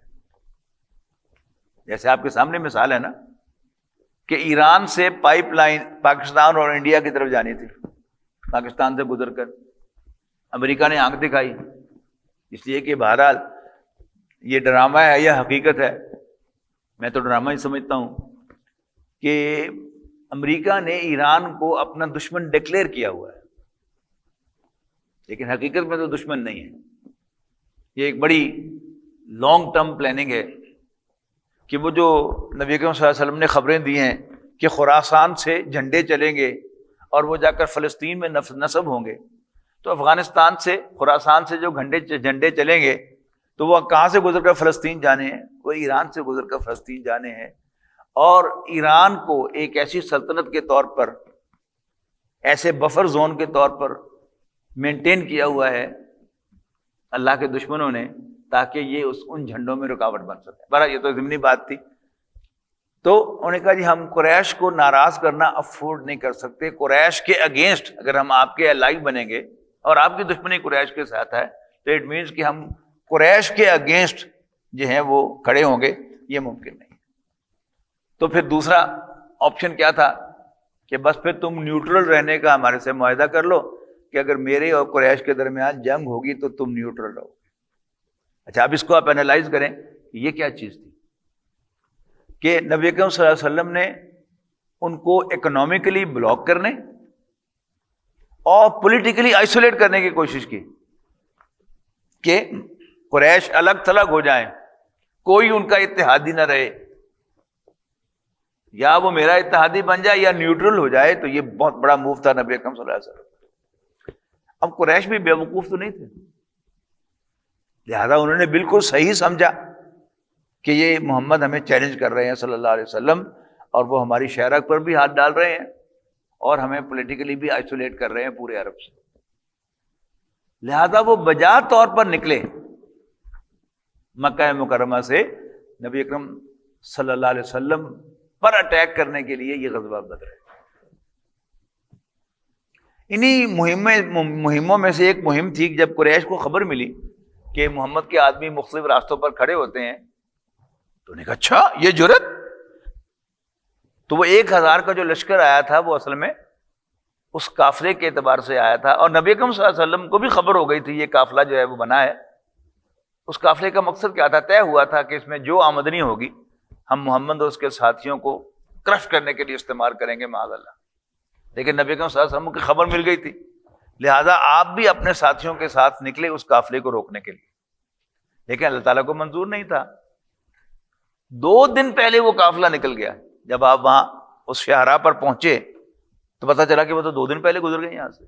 جیسے آپ کے سامنے مثال ہے نا کہ ایران سے پائپ لائن پاکستان اور انڈیا کی طرف جانی تھی، پاکستان سے گزر کر. امریکہ نے آنکھ دکھائی، اس لیے کہ بہرحال یہ ڈرامہ ہے یا حقیقت ہے، میں تو ڈرامہ ہی سمجھتا ہوں، کہ امریکہ نے ایران کو اپنا دشمن ڈکلیئر کیا ہوا ہے، لیکن حقیقت میں تو دشمن نہیں ہے. یہ ایک بڑی لانگ ٹرم پلاننگ ہے کہ وہ جو نبی اکرم صلی اللہ علیہ وسلم نے خبریں دی ہیں کہ خراسان سے جھنڈے چلیں گے اور وہ جا کر فلسطین میں نصب ہوں گے، تو افغانستان سے خراسان سے جو جھنڈے چلیں گے تو وہ کہاں سے گزر کر فلسطین جانے ہیں؟ وہ ایران سے گزر کر فلسطین جانے ہیں. اور ایران کو ایک ایسی سلطنت کے طور پر، ایسے بفر زون کے طور پر مینٹین کیا ہوا ہے اللہ کے دشمنوں نے، تاکہ یہ ان جھنڈوں میں رکاوٹ بن سکے. بہرحال یہ تو ضمنی بات تھی. تو انہوں نے کہا جی ہم قریش کو ناراض کرنا افورڈ نہیں کر سکتے. قریش کے اگینسٹ اگر ہم آپ کے الائی بنیں گے اور آپ کی دشمنی قریش کے ساتھ ہے تو اٹ مینس کہ ہم قریش کے اگینسٹ جو ہیں وہ کھڑے ہوں گے، یہ ممکن نہیں. تو پھر دوسرا آپشن کیا تھا کہ بس پھر تم نیوٹرل رہنے کا ہمارے سے معاہدہ کر لو کہ اگر میرے اور قریش کے درمیان جنگ ہوگی تو تم نیوٹرل رہو. اچھا اب اس کو آپ انالائز کریں کہ یہ کیا چیز تھی کہ نبی اکرم صلی اللہ علیہ وسلم نے ان کو اکنامکلی بلاک کرنے اور پولیٹیکلی آئسولیٹ کرنے کی کوشش کی کہ قریش الگ تھلگ ہو جائیں، کوئی ان کا اتحادی نہ رہے، یا وہ میرا اتحادی بن جائے یا نیوٹرل ہو جائے. تو یہ بہت بڑا موو تھا نبی اکرم صلی اللہ علیہ وسلم. اب قریش بھی بیوقوف تو نہیں تھے، لہذا انہوں نے بالکل صحیح سمجھا کہ یہ محمد ہمیں چیلنج کر رہے ہیں صلی اللہ علیہ وسلم، اور وہ ہماری شہرک پر بھی ہاتھ ڈال رہے ہیں اور ہمیں پولیٹیکلی بھی آئسولیٹ کر رہے ہیں پورے عرب سے. لہذا وہ بجا طور پر نکلے مکہ مکرمہ سے نبی اکرم صلی اللہ علیہ وسلم پر اٹیک کرنے کے لیے. یہ غزوہ بدر ہے. انہی مہموں میں سے ایک مہم تھی جب قریش کو خبر ملی کہ محمد کے آدمی مختلف راستوں پر کھڑے ہوتے ہیں تو انہوں نے کہا اچھا یہ جرت. تو وہ 1000 کا جو لشکر آیا تھا وہ اصل میں اس قافلے کے اعتبار سے آیا تھا، اور نبی اکرم صلی اللہ علیہ وسلم کو بھی خبر ہو گئی تھی یہ قافلہ جو ہے وہ بنا ہے. اس قافلے کا مقصد کیا تھا؟ طے ہوا تھا کہ اس میں جو آمدنی ہوگی ہم محمد اور اس کے ساتھیوں کو کرش کرنے کے لیے استعمال کریں گے معاذ اللہ. لیکن نبی اکرم صلی اللہ علیہ وسلم کی خبر مل گئی تھی، لہذا آپ بھی اپنے ساتھیوں کے ساتھ نکلے اس قافلے کو روکنے کے لیے. لیکن اللہ تعالیٰ کو منظور نہیں تھا. 2 دن پہلے وہ قافلہ نکل گیا. جب آپ وہاں اس شاہراہ پر پہنچے تو پتہ چلا کہ وہ تو 2 دن پہلے گزر گئے یہاں سے.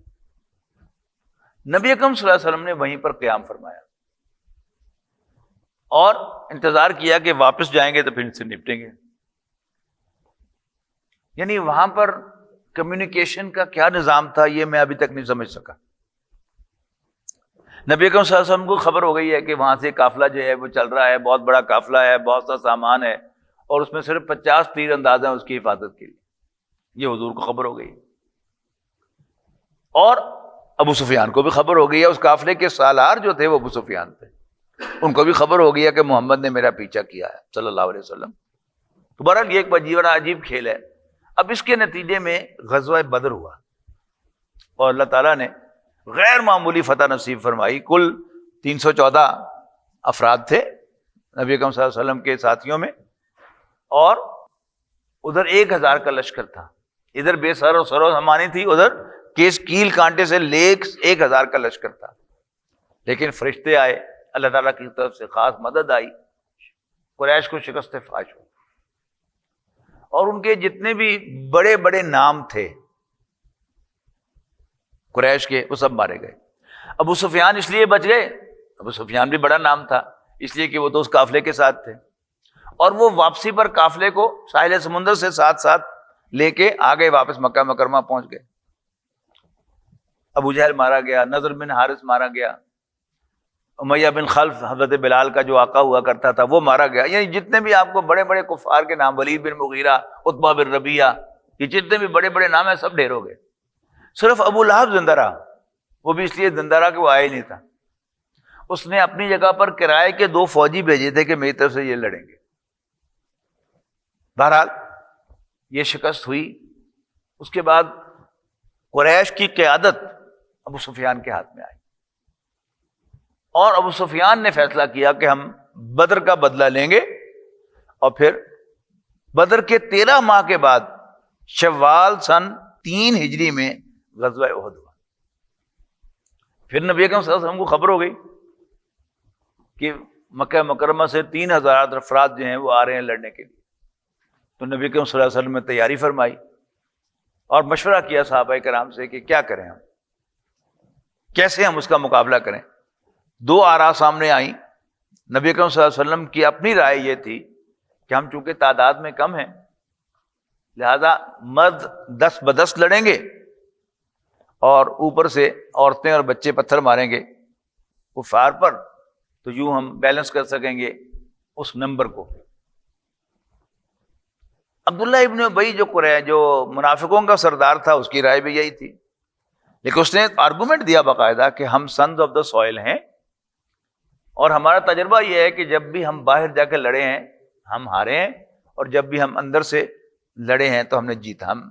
نبی اکرم صلی اللہ علیہ وسلم نے وہیں پر قیام فرمایا اور انتظار کیا کہ واپس جائیں گے تو پھر ان سے نپٹیں گے. یعنی وہاں پر کمیونیکیشن کا کیا نظام تھا یہ میں ابھی تک نہیں سمجھ سکا. نبی اکرم صلی اللہ علیہ وسلم کو خبر ہو گئی ہے کہ وہاں سے قافلہ جو ہے وہ چل رہا ہے، بہت بڑا قافلہ ہے، بہت سا سامان ہے، اور اس میں صرف 50 تیر انداز ہیں اس کی حفاظت کے لیے. یہ حضور کو خبر ہو گئی، اور ابو سفیان کو بھی خبر ہو گئی ہے. اس قافلے کے سالار جو تھے وہ ابو سفیان تھے، ان کو بھی خبر ہو گئی ہے کہ محمد نے میرا پیچھا کیا ہے صلی اللہ علیہ وسلم. تو بہرحال یہ ایک بڑا عجیب کھیل ہے. اب اس کے نتیجے میں غزوہ بدر ہوا اور اللہ تعالیٰ نے غیر معمولی فتح نصیب فرمائی. کل 314 افراد تھے نبی اکرم صلی اللہ علیہ وسلم کے ساتھیوں میں، اور ادھر 1000 کا لشکر تھا. ادھر بے سر و سرو سمانی تھی، ادھر کیس کیل کانٹے سے لیکس 1000 کا لشکر تھا. لیکن فرشتے آئے، اللہ تعالیٰ کی طرف سے خاص مدد آئی، قریش کو شکست فاش ہوئی، اور ان کے جتنے بھی بڑے بڑے نام تھے قریش کے وہ سب مارے گئے. ابو سفیان اس لیے بچ گئے، ابو سفیان بھی بڑا نام تھا اس لیے کہ وہ تو اس قافلے کے ساتھ تھے، اور وہ واپسی پر قافلے کو ساحل سمندر سے ساتھ لے کے آ گئے، واپس مکہ مکرمہ پہنچ گئے. ابو جہل مارا گیا، نضر بن حارث مارا گیا، امیہ بن خلف حضرت بلال کا جو آقا ہوا کرتا تھا وہ مارا گیا. یعنی جتنے بھی آپ کو بڑے بڑے کفار کے نام، ولید بن مغیرہ، عتبہ بن ربیعہ، یہ جتنے بھی بڑے بڑے نام ہیں سب ڈھیر ہو گئے. صرف ابو لہب زندہ رہا، وہ بھی اس لیے زندہ رہا کہ وہ آیا ہی نہیں تھا. اس نے اپنی جگہ پر کرائے کے 2 فوجی بھیجے تھے کہ میری طرف سے یہ لڑیں گے. بہرحال یہ شکست ہوئی. اس کے بعد قریش کی قیادت ابو سفیان کے ہاتھ میں آئی اور ابو سفیان نے فیصلہ کیا کہ ہم بدر کا بدلہ لیں گے. اور پھر بدر کے 13 ماہ کے بعد شوال سن 3 ہجری میں غزوہ احد ہوا. پھر نبی اکرم صلی اللہ علیہ وسلم کو خبر ہو گئی کہ مکہ مکرمہ سے 3000 افراد جو ہیں وہ آ رہے ہیں لڑنے کے لیے. تو نبی اکرم صلی اللہ علیہ وسلم نے تیاری فرمائی اور مشورہ کیا صحابہ کرام سے کہ کیا کریں ہم, کیسے ہم اس کا مقابلہ کریں. 2 آراء سامنے آئیں. نبی اکرم صلی اللہ علیہ وسلم کی اپنی رائے یہ تھی کہ ہم چونکہ تعداد میں کم ہیں لہذا مرد 10 ب10 لڑیں گے اور اوپر سے عورتیں اور بچے پتھر ماریں گے کفار پر, تو یوں ہم بیلنس کر سکیں گے اس نمبر کو. عبداللہ ابن ابی جو منافقوں کا سردار تھا اس کی رائے بھی یہی تھی, لیکن اس نے آرگومنٹ دیا باقاعدہ کہ ہم سنز آف دا سوئل ہیں اور ہمارا تجربہ یہ ہے کہ جب بھی ہم باہر جا کے لڑے ہیں ہم ہارے ہیں اور جب بھی ہم اندر سے لڑے ہیں تو ہم نے جیتا, ہم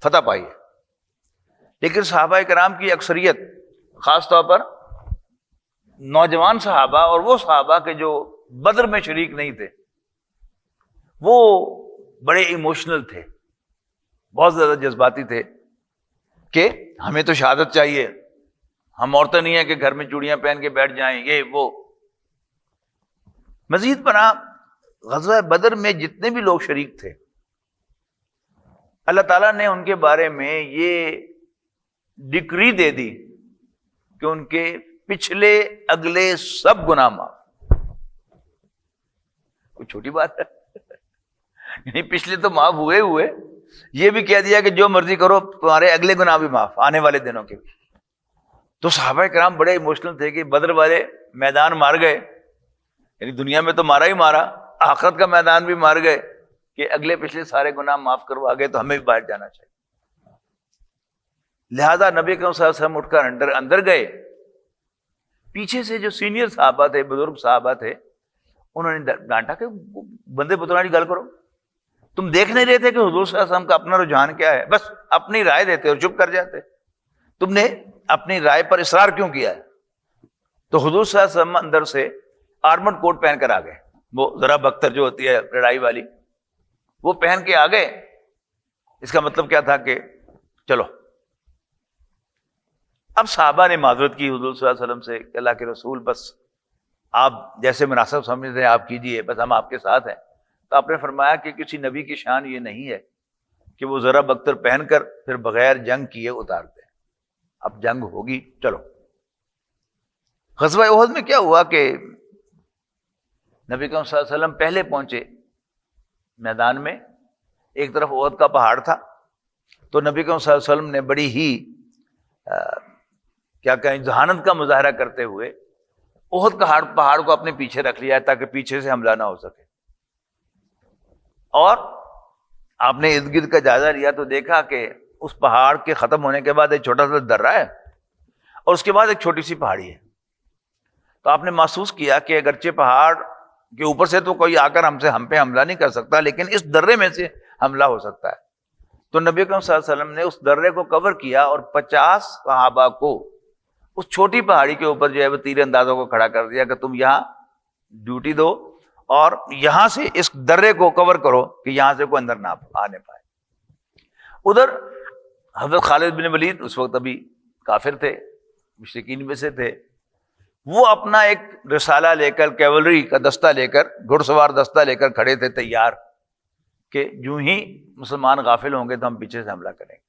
فتح پائی ہے. لیکن صحابہ کرام کی اکثریت خاص طور پر نوجوان صحابہ اور وہ صحابہ کے جو بدر میں شریک نہیں تھے وہ بڑے ایموشنل تھے, بہت زیادہ جذباتی تھے کہ ہمیں تو شہادت چاہیے, ہم عورتیں نہیں ہیں کہ گھر میں چوڑیاں پہن کے بیٹھ جائیں یہ وہ. مزید برآں غزوہ بدر میں جتنے بھی لوگ شریک تھے اللہ تعالیٰ نے ان کے بارے میں یہ ڈکری دے دی کہ ان کے پچھلے اگلے سب گناہ معاف. کوئی چھوٹی بات ہے یعنی پچھلے تو معاف ہوئے, یہ بھی کہہ دیا کہ جو مرضی کرو تمہارے اگلے گناہ بھی معاف آنے والے دنوں کے بھی. تو صحابہ کرام بڑے ایموشنل تھے کہ بدر والے میدان مار گئے, یعنی دنیا میں تو مارا ہی مارا, آخرت کا میدان بھی مار گئے کہ اگلے پچھلے سارے گناہ معاف کروا گئے تو ہمیں بھی باہر جانا چاہیے. لہذا نبی کریم صلی اللہ علیہ وسلم اٹھ کر اندر گئے. پیچھے سے جو سینئر صحابہ تھے, بزرگ صحابہ تھے, انہوں نے ڈانٹا کہ بندے بتونا کی گل کرو, تم دیکھ نہیں رہے تھے کہ حضور صلی اللہ علیہ وسلم کا اپنا رجحان کیا ہے, بس اپنی رائے دیتے اور چپ کر جاتے, تم نے اپنی رائے پر اصرار کیوں کیا ہے. تو حضور صلی اللہ علیہ وسلم اندر سے آرمڈ کوٹ پہن کر آ گئے, وہ ذرا بختر جو ہوتی ہے لڑائی والی وہ پہن کے آ گئے. اس کا مطلب کیا تھا کہ چلو. اب صحابہ نے معذرت کی حضور صلی اللہ علیہ وسلم سے کہ اللہ کے رسول بس آپ جیسے مناسب سمجھتے ہیں آپ کیجیے, بس ہم آپ کے ساتھ ہیں. تو آپ نے فرمایا کہ کسی نبی کی شان یہ نہیں ہے کہ وہ ذرا بختر پہن کر پھر بغیر جنگ کیے اتارتے ہیں. اب جنگ ہوگی چلو. غزوہ احد میں کیا ہوا کہ نبی کریم صلی اللہ علیہ وسلم پہلے پہنچے میدان میں. ایک طرف احد کا پہاڑ تھا, تو نبی کریم صلی اللہ علیہ وسلم نے بڑی ہی کیا کہیں ذہانت کا مظاہرہ کرتے ہوئے احد کا پہاڑ کو اپنے پیچھے رکھ لیا تاکہ پیچھے سے حملہ نہ ہو سکے. اور آپ نے ارد گرد کا جائزہ لیا تو دیکھا کہ اس پہاڑ کے ختم ہونے کے بعد ایک چھوٹا سا درہ ہے اور اس کے بعد ایک چھوٹی سی پہاڑی ہے. تو آپ نے محسوس کیا کہ اگرچہ پہاڑ کے اوپر سے تو کوئی آ کر ہم پہ حملہ نہیں کر سکتا, لیکن اس درے میں سے حملہ ہو سکتا ہے. تو نبی اکرم صلی اللہ علیہ وسلم نے اس درے کو کور کیا اور 50 صحابہ کو اس چھوٹی پہاڑی کے اوپر جو ہے وہ تیر اندازوں کو کھڑا کر دیا کہ تم یہاں ڈیوٹی دو اور یہاں سے اس درے کو کور کرو کہ یہاں سے کوئی اندر نہ آنے پائے. ادھر حضرت خالد بن ولید اس وقت ابھی کافر تھے, مشرکین میں سے تھے. وہ اپنا ایک رسالہ لے کر, کیولری کا دستہ لے کر, گھڑ سوار دستہ لے کر کھڑے تھے تیار کہ جو ہی مسلمان غافل ہوں گے تو ہم پیچھے سے حملہ کریں گے.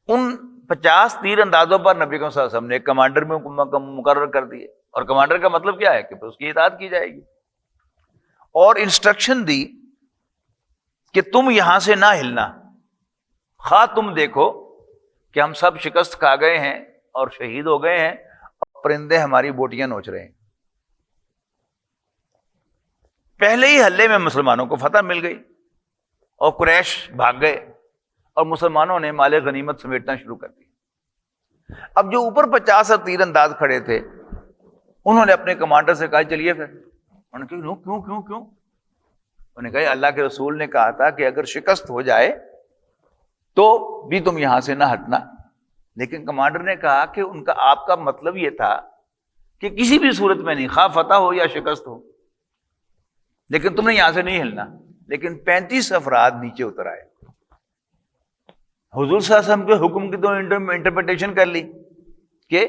ان 50 تیر اندازوں پر نبی صلی اللہ علیہ وسلم نے ایک کمانڈر میں مقرر کر دیے, اور کمانڈر کا مطلب کیا ہے کہ اس کی اطاعت کی جائے گی, اور انسٹرکشن دی کہ تم یہاں سے نہ ہلنا, خواہ تم دیکھو کہ ہم سب شکست کھا گئے ہیں اور شہید ہو گئے ہیں اور پرندے ہماری بوٹیاں نوچ رہے ہیں. پہلے ہی حلے میں مسلمانوں کو فتح مل گئی اور قریش بھاگ گئے اور مسلمانوں نے مال غنیمت سمیٹنا شروع کر دیا. اب جو اوپر 50 اور تیر انداز کھڑے تھے انہوں نے اپنے کمانڈر سے کہا چلیے پھر. انہوں نے کہا کیوں کیوں کیوں؟ انہوں نے کہا اللہ کے رسول نے کہا تھا کہ اگر شکست ہو جائے تو بھی تم یہاں سے نہ ہٹنا. لیکن کمانڈر نے کہا کہ ان کا آپ کا مطلب یہ تھا کہ کسی بھی صورت میں نہیں، خواہ فتح ہو یا شکست ہو، لیکن تم نے یہاں سے نہیں ہلنا. لیکن 35 افراد نیچے اتر آئے. حضور صلی اللہ علیہ وسلم کے حکم کی تو انٹرپریٹیشن کر لی کہ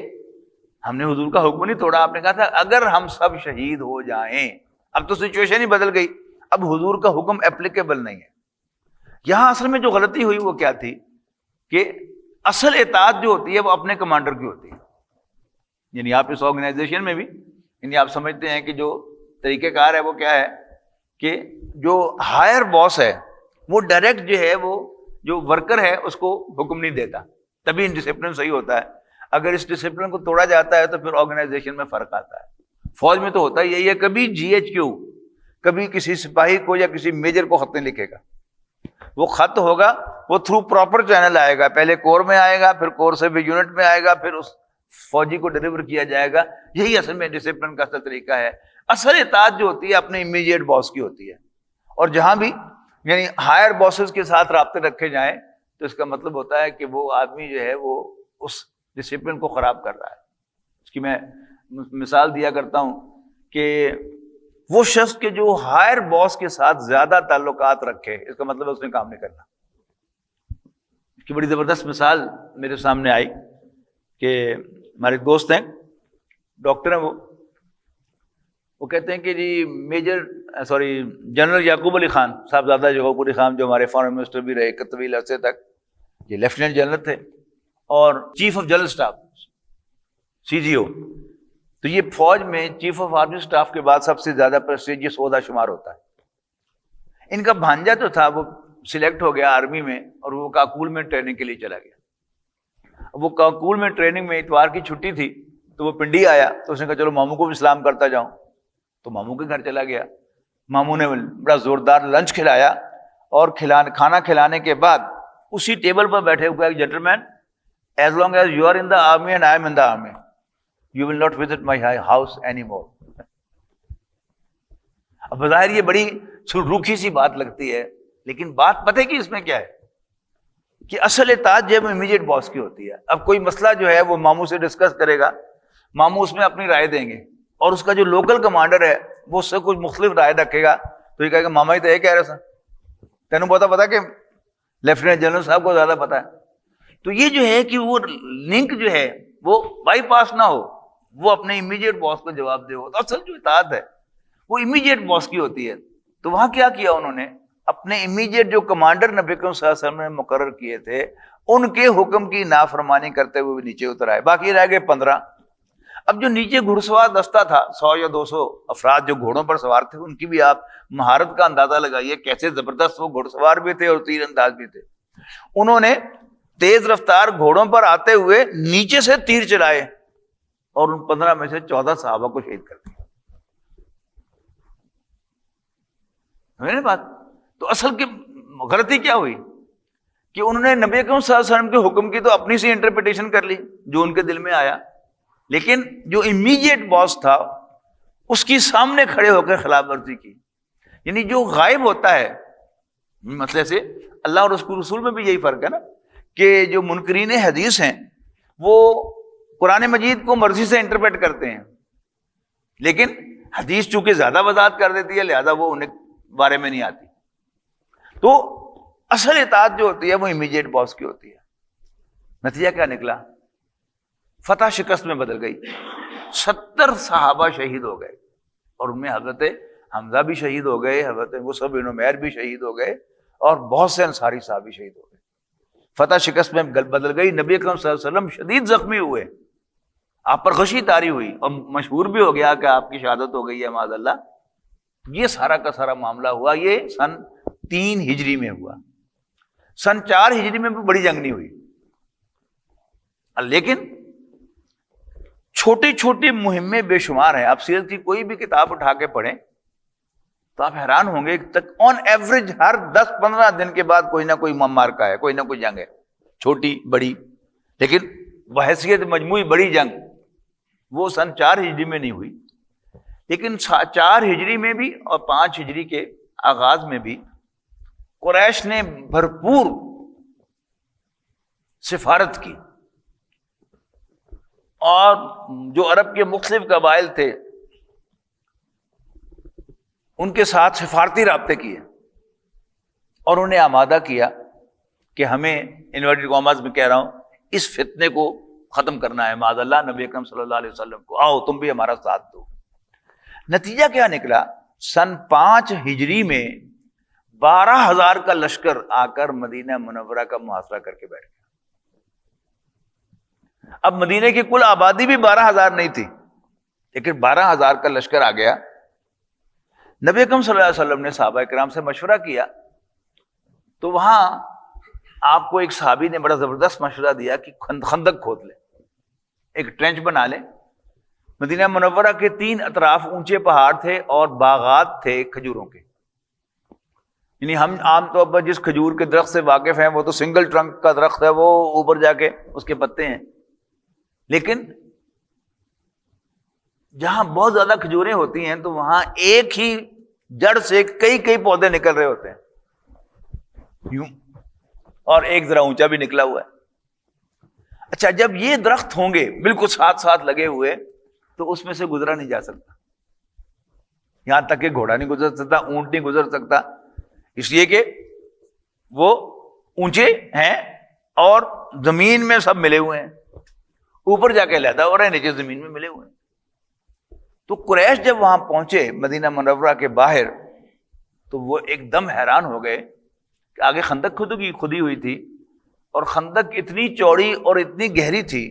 ہم نے حضور کا حکم نہیں توڑا. آپ نے کہا تھا اگر ہم سب شہید ہو جائیں. اب تو سچویشن ہی بدل گئی، اب حضور کا حکم اپلیکیبل نہیں ہے. یہاں اصل میں جو غلطی ہوئی وہ کیا تھی کہ اصل اطاعت جو ہوتی ہے وہ اپنے کمانڈر کی ہوتی ہے. یعنی آپ اس آرگنائزیشن میں بھی یعنی آپ سمجھتے ہیں کہ جو طریقہ کار ہے وہ کیا ہے کہ جو ہائر باس ہے وہ ڈائریکٹ جو ہے وہ جو ورکر ہے اس کو حکم نہیں دیتا، تبھی ڈسپلن صحیح ہوتا ہے. اگر اس ڈسپلن کو توڑا جاتا ہے تو پھر آرگنائزیشن میں فرق آتا ہے. فوج میں تو ہوتا یہی ہے، کبھی GHQ کبھی کسی سپاہی کو یا کسی میجر کو خط نہیں لکھے گا. وہ خط ہوگا وہ تھرو پراپر چینل آئے گا، پہلے کور میں آئے گا، پھر کور سے بھی یونٹ میں آئے گا، پھر اس فوجی کو ڈیلیور کیا جائے گا. یہی اصل میں ڈسپلن کا اصل طریقہ ہے. اصل اطاعت جو ہوتی ہے اپنے امیڈیٹ باس کی ہوتی ہے. اور جہاں بھی یعنی ہائر باسز کے ساتھ رابطے رکھے جائیں تو اس کا مطلب ہوتا ہے کہ وہ آدمی جو ہے وہ اس ڈسپلن کو خراب کر رہا ہے. اس کی میں مثال دیا کرتا ہوں کہ وہ شخص کے جو ہائر باس کے ساتھ زیادہ تعلقات رکھے، اس کا مطلب ہے اس نے کام نہیں کرنا. اس کی بڑی زبردست مثال میرے سامنے آئی کہ ہمارے دوست ہیں، ڈاکٹر ہیں، وہ کہتے ہیں کہ جی جنرل یعقوب علی خان صاحبزادہ یعقوب علی خان جو ہمارے فارن منسٹر بھی رہے ایک طویل عرصے تک، یہ لیفٹیننٹ جنرل تھے اور chief of general staff CGO. تو یہ فوج میں چیف آف آرمی اسٹاف کے بعد سب سے زیادہ پریسٹیجیس عہدہ شمار ہوتا ہے. ان کا بھانجا جو تھا وہ سلیکٹ ہو گیا آرمی میں اور وہ کاکول میں ٹریننگ کے لیے چلا گیا. وہ کاکول میں ٹریننگ میں اتوار کی چھٹی تھی تو وہ پنڈی آیا تو اس نے کہا چلو ماموں کو بھی سلام کرتا جاؤں. تو ماموں کے گھر چلا گیا. ماموں نے بڑا زوردار لنچ کھلایا اور کھانا کھلانے کے بعد اسی ٹیبل پر بیٹھے ہوئے ایک gentleman, as long as you are in the army and I am in the army you will not visit my house any more. اب بظاہر یہ بڑی روکھی سی بات لگتی ہے، لیکن بات پتہ ہے کہ اس میں کیا ہے کہ اصل اطاعت جو ہے امیڈیٹ باس کی ہوتی ہے. اب کوئی مسئلہ جو ہے وہ ماموں سے ڈسکس کرے گا، ماموں اس میں اپنی رائے دیں گے اور اس کا جو لوکل کمانڈر ہے وہ اس سے کچھ مختلف رائے رکھے گا تو یہ کہے گا ماما ہی تو یہ کہہ رہے سن، تینوں پتا کہ لیفٹیننٹ جنرل صاحب کو زیادہ پتا ہے. تو یہ جو ہے کہ وہ لنک جو ہے وہ بائی پاس نہ ہو، وہ اپنے امیڈیٹ باس کو جواب دے. ہو تو اصل جو اطاعت ہے وہ امیڈیٹ باس کی ہوتی ہے. تو وہاں کیا کیا انہوں نے، اپنے امیڈیٹ جو کمانڈر نبی کریم صلی اللہ علیہ وسلم نے مقرر کیے تھے ان کے حکم کی نافرمانی کرتے ہوئے نیچے اتر آئے. باقی رہ گئے 15. اب جو نیچے گھڑ سوار دستہ تھا 100 یا 200 افراد جو گھوڑوں پر سوار تھے، ان کی بھی آپ مہارت کا اندازہ لگائیے کیسے زبردست وہ گھڑ سوار بھی تھے اور تیر انداز بھی تھے. انہوں نے تیز رفتار گھوڑوں پر آتے ہوئے نیچے سے تیر چلائے اور ان 15 میں سے 14 صحابہ کو شہید کر دیا. بات تو اصل کی غلطی کیا ہوئی کہ انہوں نے نبی کریم صلی اللہ علیہ وسلم کے حکم کی تو اپنی سی انٹرپریٹیشن کر لی جو ان کے دل میں آیا، لیکن جو امیڈیٹ باس تھا اس کی سامنے کھڑے ہو کے خلاف ورزی کی. یعنی جو غائب ہوتا ہے مسئلے سے، اللہ اور اس کے رسول میں بھی یہی فرق ہے نا کہ جو منکرین حدیث ہیں وہ قرآن مجید کو مرضی سے انٹرپریٹ کرتے ہیں، لیکن حدیث چونکہ زیادہ وضاحت کر دیتی ہے لہذا وہ انہیں بارے میں نہیں آتی. تو اصل اطاعت جو ہوتی ہے وہ امیڈیٹ باس کی ہوتی ہے. نتیجہ کیا نکلا؟ فتح شکست میں بدل گئی. 70 صحابہ شہید ہو گئے اور ان میں حضرت حمزہ بھی شہید ہو گئے، حضرت مصعب بن عمیر بھی شہید ہو گئے اور بہت سے انصاری صحابی شہید ہو گئے. فتح شکست میں بدل گئی. نبی اکرم صلی اللہ علیہ وسلم شدید زخمی ہوئے، آپ پر غشی طاری ہوئی اور مشہور بھی ہو گیا کہ آپ کی شہادت ہو گئی ہے معاذ اللہ. یہ سارا کا سارا معاملہ ہوا یہ سن 3 ہجری میں ہوا. سن 4 ہجری میں بھی بڑی جنگ نہیں ہوئی، لیکن چھوٹی چھوٹی مہمیں بے شمار ہیں. آپ سیرت کی کوئی بھی کتاب اٹھا کے پڑھیں تو آپ حیران ہوں گے تک آن ایوریج ہر 10-15 دن کے بعد کوئی نہ کوئی مارکا ہے، کوئی نہ کوئی جنگ ہے، چھوٹی بڑی، لیکن بحیثیت مجموعی بڑی جنگ وہ سن 4 ہجری میں نہیں ہوئی، لیکن 4 ہجری میں بھی اور 5 ہجری کے آغاز میں بھی قریش نے بھرپور سفارت کی، اور جو عرب کے مختلف قبائل تھے ان کے ساتھ سفارتی رابطے کیے، اور انہیں آمادہ کیا کہ ہمیں انورٹڈ کاماز میں کہہ رہا ہوں اس فتنے کو ختم کرنا ہے، معاذ اللہ نبی اکرم صلی اللہ علیہ وسلم کو آؤ تم بھی ہمارا ساتھ دو۔ نتیجہ کیا نکلا؟ سن 5 ہجری میں 12,000 کا لشکر آ کر مدینہ منورہ کا محاصرہ کر کے بیٹھ گیا۔ اب مدینہ کی کل آبادی بھی 12,000 نہیں تھی، لیکن 12,000 کا لشکر آ گیا۔ نبی اکرم صلی اللہ علیہ وسلم نے صحابہ کرام سے مشورہ کیا، تو وہاں آپ کو ایک صحابی نے بڑا زبردست مشورہ دیا کہ خندق کھود لیں، ایک ٹرینچ بنا لیں۔ مدینہ منورہ کے 3 اطراف اونچے پہاڑ تھے اور باغات تھے کھجوروں کے، یعنی ہم عام طور پر جس کھجور کے درخت سے واقف ہیں وہ تو سنگل ٹرنک کا درخت ہے، وہ اوپر جا کے اس کے پتے ہیں، لیکن جہاں بہت زیادہ کھجوریں ہوتی ہیں تو وہاں ایک ہی جڑ سے کئی پودے نکل رہے ہوتے ہیں یوں، اور ایک ذرا اونچا بھی نکلا ہوا ہے۔ اچھا، جب یہ درخت ہوں گے بالکل ساتھ ساتھ لگے ہوئے تو اس میں سے گزرا نہیں جا سکتا، یہاں تک کہ گھوڑا نہیں گزر سکتا، اونٹ نہیں گزر سکتا، اس لیے کہ وہ اونچے ہیں اور زمین میں سب ملے ہوئے ہیں، اوپر جا کے علیحدہ ہو رہے ہیں، نیچے زمین میں ملے ہوئے ہیں۔ تو قریش جب وہاں پہنچے مدینہ منورہ کے باہر تو وہ ایک دم حیران ہو گئے کہ آگے خندق کھدی ہوئی تھی، اور خندق اتنی چوڑی اور اتنی گہری تھی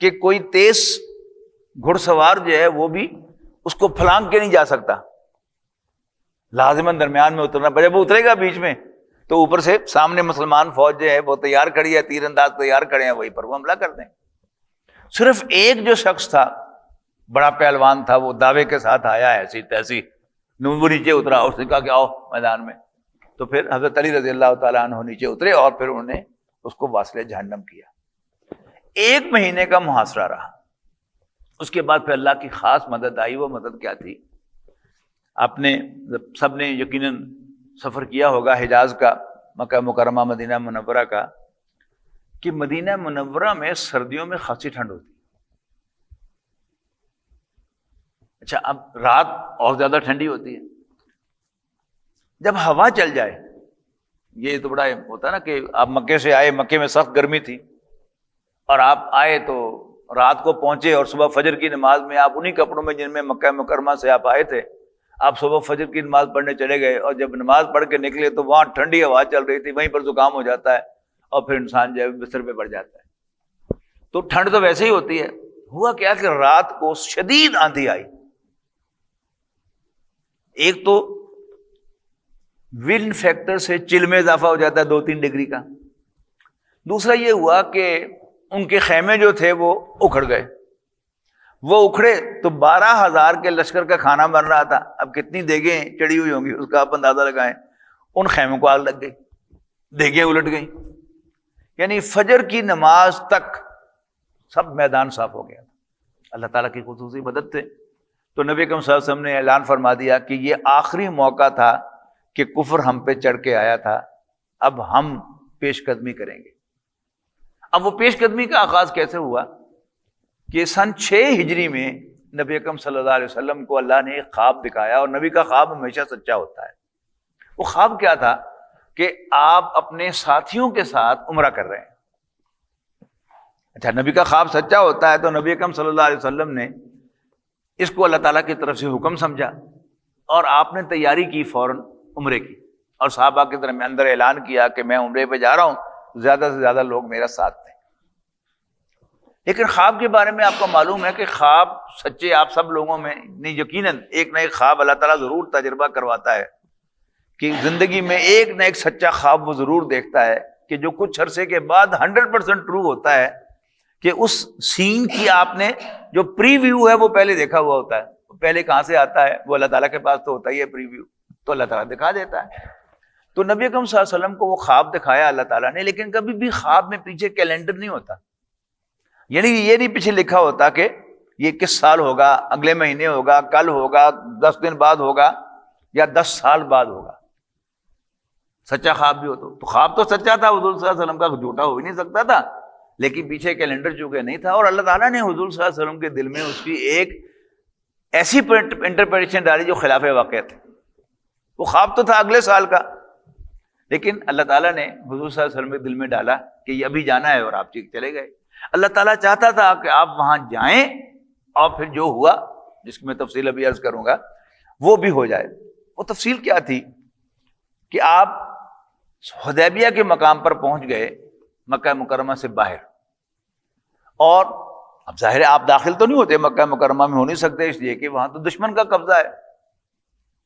کہ کوئی تیز گھڑ سوار جو ہے وہ بھی اس کو پھلانگ کے نہیں جا سکتا، لازماً درمیان میں اترنا پڑے۔ وہ اترے گا بیچ میں تو اوپر سے سامنے مسلمان فوج جو ہے وہ تیار کھڑی ہے، تیر انداز تیار کھڑے ہیں، وہیں پر وہ حملہ کر دیں۔ صرف ایک جو شخص تھا بڑا پہلوان تھا، وہ دعوے کے ساتھ آیا ایسی تیسی، وہ نیچے اترا اور اس نے کہا کہ آؤ میدان میں، تو پھر حضرت علی رضی اللہ تعالیٰ عنہ نیچے اترے اور پھر انہوں نے اس کو واصل جہنم کیا۔ 1 مہینے کا محاصرہ رہا، اس کے بعد پھر اللہ کی خاص مدد آئی۔ وہ مدد کیا تھی؟ آپ نے سب نے یقیناً سفر کیا ہوگا حجاز کا، مکہ مکرمہ مدینہ منورہ کا، کہ مدینہ منورہ میں سردیوں میں خاصی ٹھنڈ ہوتی ہے۔ اچھا، اب رات اور زیادہ ٹھنڈی ہوتی ہے، جب ہوا چل جائے، یہ تو بڑا ہوتا ہے نا کہ آپ مکے سے آئے، مکے میں سخت گرمی تھی، اور آپ آئے تو رات کو پہنچے اور صبح فجر کی نماز میں آپ انہی کپڑوں میں جن میں مکہ مکرمہ سے آپ آئے تھے، آپ صبح فجر کی نماز پڑھنے چلے گئے، اور جب نماز پڑھ کے نکلے تو وہاں ٹھنڈی ہوا چل رہی تھی، وہیں پر زکام ہو جاتا ہے اور پھر انسان جو ہے بستر پہ پڑ جاتا ہے۔ تو ٹھنڈ تو ویسے ہی ہوتی ہے، ہوا کیا کہ رات کو شدید آندھی آئی۔ ایک تو ونڈ فیکٹر سے چل میں اضافہ ہو جاتا ہے 2-3 ڈگری کا، دوسرا یہ ہوا کہ ان کے خیمے جو تھے وہ اکھڑ گئے، وہ اکھڑے تو 12,000 کے لشکر کا کھانا بن رہا تھا، اب کتنی دیگیں چڑی ہوئی ہوں گی اس کا آپ اندازہ لگائیں، ان خیموں کو آگ لگ گئی، دیگیں الٹ گئیں، یعنی فجر کی نماز تک سب میدان صاف ہو گیا۔ اللہ تعالیٰ کی خصوصی مدد تھے۔ تو نبی اکرم صلی اللہ علیہ وسلم نے اعلان فرما دیا کہ یہ آخری موقع تھا کہ کفر ہم پہ چڑھ کے آیا تھا، اب ہم پیش قدمی کریں گے۔ اب وہ پیش قدمی کا آغاز کیسے ہوا کہ سن 6 ہجری میں نبی اکرم صلی اللہ علیہ وسلم کو اللہ نے ایک خواب دکھایا، اور نبی کا خواب ہمیشہ سچا ہوتا ہے۔ وہ خواب کیا تھا کہ آپ اپنے ساتھیوں کے ساتھ عمرہ کر رہے ہیں۔ اچھا، نبی کا خواب سچا ہوتا ہے تو نبی اکرم صلی اللہ علیہ وسلم نے اس کو اللہ تعالیٰ کی طرف سے حکم سمجھا، اور آپ نے تیاری کی فوراً عمرے کی، اور صحابہ کے درمیان اندر اعلان کیا کہ میں عمرے پہ جا رہا ہوں، زیادہ سے زیادہ لوگ میرا ساتھ دیں۔ لیکن خواب کے بارے میں آپ کو معلوم ہے کہ خواب سچے آپ سب لوگوں میں نہیں، یقیناً ایک نہ ایک خواب اللہ تعالیٰ ضرور تجربہ کرواتا ہے کہ زندگی میں ایک نہ ایک سچا خواب وہ ضرور دیکھتا ہے کہ جو کچھ عرصے کے بعد 100% ٹرو ہوتا ہے، کہ اس سین کی آپ نے جو پری ویو ہے وہ پہلے دیکھا ہوا ہوتا ہے، پہلے کہاں سے آتا ہے؟ وہ اللہ تعالیٰ کے پاس تو ہوتا ہی ہے پری ویو، تو اللہ تعالیٰ دکھا دیتا ہے۔ تو نبی اکرم صلی اللہ علیہ وسلم کو وہ خواب دکھایا اللہ تعالیٰ نے، لیکن کبھی بھی خواب میں پیچھے کیلنڈر نہیں ہوتا، یعنی یہ نہیں پیچھے لکھا ہوتا کہ یہ کس سال ہوگا، اگلے مہینے ہوگا، کل ہوگا، 10 دن بعد ہوگا یا 10 سال بعد ہوگا. سچا خواب بھی ہو تو خواب تو سچا تھا، حضور صلی اللہ علیہ وسلم کا جھوٹا ہو ہی نہیں سکتا تھا، لیکن پیچھے کیلنڈر چونکہ نہیں تھا. اور اللہ تعالیٰ نے حضور صلی اللہ علیہ وسلم کے دل میں اس کی ایک ایسی انٹرپریٹیشن ڈالی جو خلاف واقع تھی. وہ خواب تو تھا اگلے سال کا، لیکن اللہ تعالیٰ نے حضور صلی اللہ علیہ وسلم کے دل میں ڈالا کہ یہ ابھی جانا ہے، اور آپ چلے گئے. اللہ تعالیٰ چاہتا تھا کہ آپ وہاں جائیں، اور پھر جو ہوا جس کی میں تفصیل ابھی عرض کروں گا وہ بھی ہو جائے. وہ تفصیل کیا تھی کہ آپ حدیبیہ کے مقام پر پہنچ گئے مکہ مکرمہ سے باہر، اور اب ظاہر ہے آپ داخل تو نہیں ہوتے مکہ مکرمہ میں، ہو نہیں سکتے، اس لیے کہ وہاں تو دشمن کا قبضہ ہے.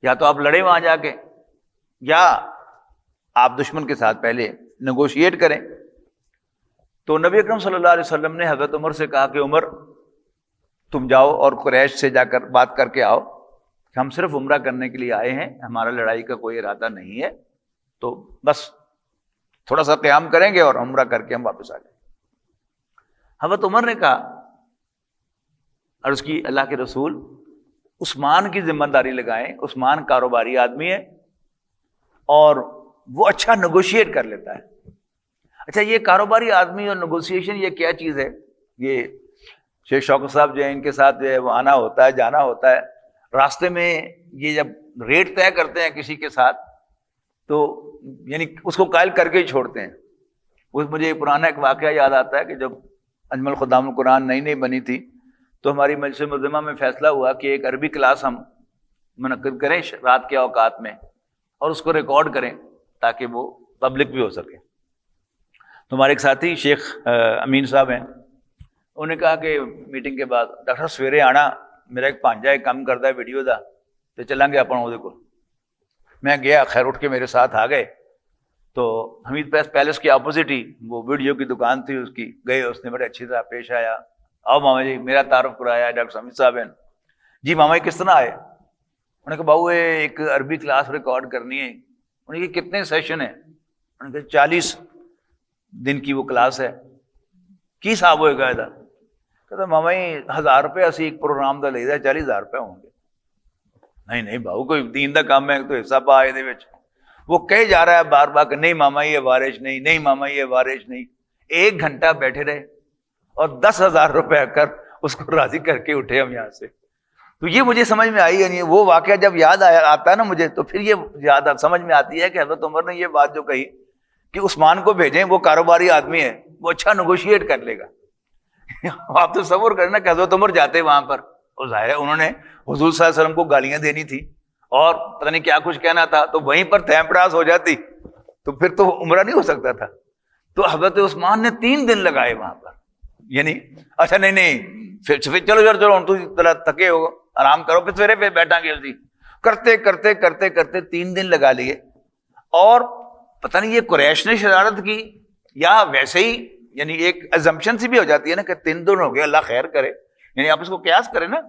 یا تو آپ لڑیں وہاں جا کے، یا آپ دشمن کے ساتھ پہلے نیگوشیٹ کریں. تو نبی اکرم صلی اللہ علیہ وسلم نے حضرت عمر سے کہا کہ عمر تم جاؤ اور قریش سے جا کر بات کر کے آؤ کہ ہم صرف عمرہ کرنے کے لیے آئے ہیں، ہمارا لڑائی کا کوئی ارادہ نہیں ہے، تو بس تھوڑا سا قیام کریں گے اور عمرہ کر کے ہم واپس آ جائیں. حضرت عمر نے کہا، عرض کی اللہ کے رسول عثمان کی ذمہ داری لگائیں، عثمان کاروباری آدمی ہے اور وہ اچھا نیگوشیٹ کر لیتا ہے. اچھا یہ کاروباری آدمی اور نیگوشیشن یہ کیا چیز ہے؟ یہ شیخ شوکت صاحب جو ہے ان کے ساتھ جو ہے وہ آنا ہوتا ہے، جانا ہوتا ہے. راستے میں یہ جب ریٹ طے کرتے ہیں کسی کے ساتھ تو یعنی اس کو قائل کر کے ہی چھوڑتے ہیں. مجھے پرانا ایک واقعہ یاد آتا ہے کہ جب انجمن خدام القرآن نئی نئی بنی تھی تو ہماری مجلس منظمہ میں فیصلہ ہوا کہ ایک عربی کلاس ہم منعقد کریں رات کے اوقات میں، اور اس کو ریکارڈ کریں تاکہ وہ پبلک بھی ہو سکے. تو ہمارے ایک ساتھی شیخ امین صاحب ہیں، انہوں نے کہا کہ میٹنگ کے بعد ڈاکٹر سویرے آنا، میرا ایک بھانجا ایک کام کرتا ہے ویڈیو دا، تو چلیں گے اپن وہ کو. میں گیا، خیر اٹھ کے میرے ساتھ آ گئے. تو حمید پیلس کے اپوزٹ ہی وہ ویڈیو کی دکان تھی اس کی، گئے، اس نے بڑے اچھی طرح پیش آیا. آؤ ماما جی، میرا تعارف کرایا، ڈاکٹر حمید صاحب ہیں. جی ماما جی کس طرح آئے؟ انہوں نے کہا بابو ایک عربی کلاس ریکارڈ کرنی ہے. انہوں نے کہا کتنے سیشن ہیں؟ انہوں نے کہا 40 دن کی وہ کلاس ہے. کی صاحب ہوئے گا ادھر؟ کہتا ماما جی 1000 روپے اسی ایک پروگرام کا لے 40,000 روپے ہوں گے. نہیں بابو کوئی دین دا کام ہے تو حصہ پا یہ وچ. وہ کہے جا رہا ہے بار بار کہ نہیں ماما یہ وارش نہیں، نہیں ماما یہ وارش نہیں. 1 گھنٹہ بیٹھے رہے اور 10,000 روپے کر اس کو راضی کر کے اٹھے ہم یہاں سے. تو یہ مجھے سمجھ میں آئی، یعنی وہ واقعہ جب یاد آتا ہے نا مجھے، تو پھر یہ یاد سمجھ میں آتی ہے کہ حضرت عمر نے یہ بات جو کہی کہ عثمان کو بھیجیں، وہ کاروباری آدمی ہے، وہ اچھا نیگوشیٹ کر لے گا. آپ تصور کرنا کہ حضرت عمر جاتے وہاں پر، اور ظاہر ہے انہوں نے حضور صلی اللہ علیہ وسلم کو گالیاں دینی تھی اور پتہ نہیں کیا کچھ کہنا تھا، تو وہیں پر تیم پڑاس ہو جاتی تو پھر تو عمرہ نہیں ہو سکتا تھا. تو حضرت عثمان نے 3 دن لگائے وہاں پر، یعنی اچھا نہیں پھر چلو تو ذرا تھکے ہو، آرام کرو، پھر سویرے پہ بیٹھا گے جلدی، کرتے کرتے کرتے کرتے 3 دن لگا لیے. اور پتہ نہیں یہ قریش نے شرارت کی یا ویسے ہی، یعنی ایک ازمپشن سی بھی ہو جاتی ہے نا کہ 3 دن ہو گئے، اللہ خیر کرے. یعنی آپ اس کو قیاس کریں نا،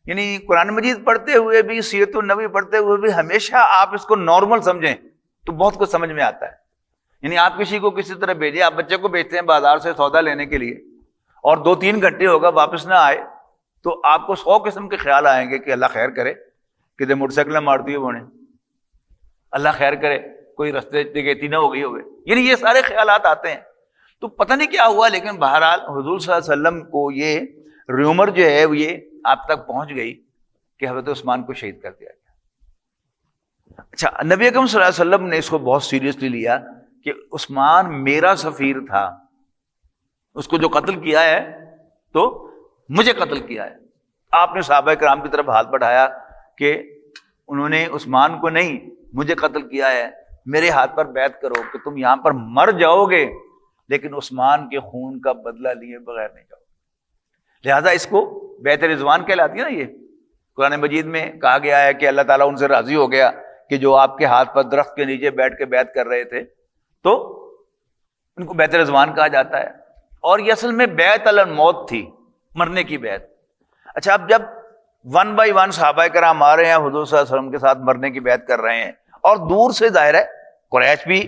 یعنی قرآن مجید پڑھتے ہوئے بھی، سیرت النبی پڑھتے ہوئے بھی ہمیشہ آپ اس کو نارمل سمجھیں تو بہت کچھ سمجھ میں آتا ہے. یعنی آپ کسی کو کسی طرح بھیجیں، آپ بچے کو بھیجتے ہیں بازار سے سودا لینے کے لیے اور 2-3 گھنٹے ہوگا واپس نہ آئے، تو آپ کو 100 قسم کے خیال آئیں گے کہ اللہ خیر کرے کہ موٹر سائیکل مار دی ہونے، اللہ خیر کرے کوئی رستے ڈکیتی نہ ہو گئی ہوگی. یعنی یہ سارے خیالات آتے ہیں. تو پتہ نہیں کیا ہوا، لیکن بہرحال حضور صلی اللہ علیہ وسلم کو یہ ریومر جو ہے یہ آپ تک پہنچ گئی کہ حضرت عثمان کو شہید کر دیا گیا. اچھا نبی اکرم صلی اللہ علیہ وسلم نے اس کو بہت سیریسلی لیا کہ عثمان میرا سفیر تھا، اس کو جو قتل کیا ہے تو مجھے قتل کیا ہے. آپ نے صحابہ کرام کی طرف ہاتھ بڑھایا کہ انہوں نے عثمان کو نہیں مجھے قتل کیا ہے، میرے ہاتھ پر بیعت کرو کہ تم یہاں پر مر جاؤ گے لیکن عثمان کے خون کا بدلہ لیے بغیر نہیں جاؤ. لہذا اس کو بیعت رضوان کہلاتی ہے نا. یہ قرآن مجید میں کہا گیا ہے کہ اللہ تعالیٰ ان سے راضی ہو گیا کہ جو آپ کے ہاتھ پر درخت کے نیچے بیٹھ کے بیعت کر رہے تھے، تو ان کو بیعت رضوان کہا جاتا ہے. اور یہ اصل میں بیعت علی الموت تھی، مرنے کی بیعت. اچھا اب جب 1 بائی 1 صحابہ کرام آ رہے ہیں، حضور صلی اللہ علیہ وسلم کے ساتھ مرنے کی بیعت کر رہے ہیں، اور دور سے ظاہر ہے قریش بھی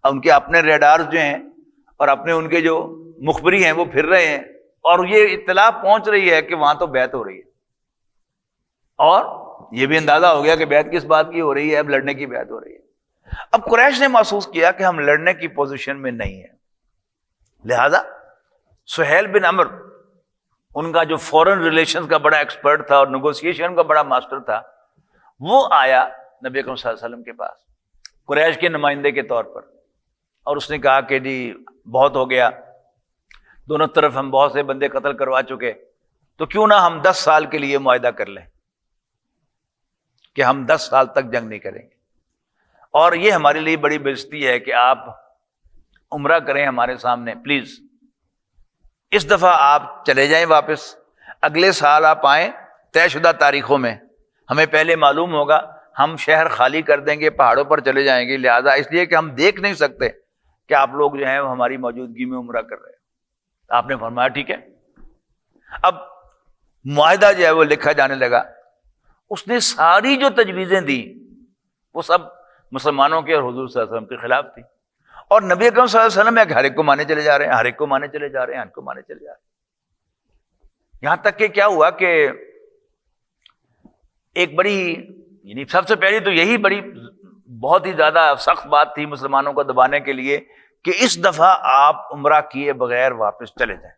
ان کے اپنے ریڈارز جو ہیں اور اپنے ان کے جو مخبری ہیں وہ پھر رہے ہیں اور یہ اطلاع پہنچ رہی ہے کہ وہاں تو بیعت ہو رہی ہے، اور یہ بھی اندازہ ہو گیا کہ بیعت کس بات کی ہو رہی ہے، اب لڑنے کی بیعت ہو رہی ہے۔ اب قریش نے محسوس کیا کہ ہم لڑنے کی پوزیشن میں نہیں ہیں، لہذا سہیل بن عمرو، ان کا جو فورن ریلیشن کا بڑا ایکسپرٹ تھا اور نیگوسیشن کا بڑا ماسٹر تھا، وہ آیا نبی اکرم صلی اللہ علیہ وسلم کے پاس قریش کے نمائندے کے طور پر، اور اس نے کہا کہ جی بہت ہو گیا، دونوں طرف ہم بہت سے بندے قتل کروا چکے، تو کیوں نہ ہم 10 سال کے لیے معاہدہ کر لیں کہ ہم 10 سال تک جنگ نہیں کریں گے، اور یہ ہمارے لیے بڑی بے عزتی ہے کہ آپ عمرہ کریں ہمارے سامنے، پلیز اس دفعہ آپ چلے جائیں واپس، اگلے سال آپ آئیں طے شدہ تاریخوں میں، ہمیں پہلے معلوم ہوگا، ہم شہر خالی کر دیں گے، پہاڑوں پر چلے جائیں گے، لہذا اس لیے کہ ہم دیکھ نہیں سکتے کہ آپ لوگ جو ہیں وہ ہماری موجودگی میں عمرہ کر رہے ہیں۔ آپ نے فرمایا ٹھیک ہے۔ اب معاہدہ جو ہے وہ لکھا جانے لگا، اس نے ساری جو تجویزیں دی وہ سب مسلمانوں کے اور حضور صلی اللہ علیہ وسلم کے خلاف تھی، اور نبی اکرم صلی اللہ علیہ وسلم ہر ایک کو مانے چلے جا رہے ہیں، ہر ایک کو مانے چلے جا رہے ہیں، ہر ایک کو مانے چلے جا رہے ہیں، یہاں تک کہ کیا ہوا کہ ایک بڑی، یعنی سب سے پہلی تو یہی بڑی بہت ہی زیادہ سخت بات تھی مسلمانوں کو دبانے کے لیے کہ اس دفعہ آپ عمرہ کیے بغیر واپس چلے جائیں،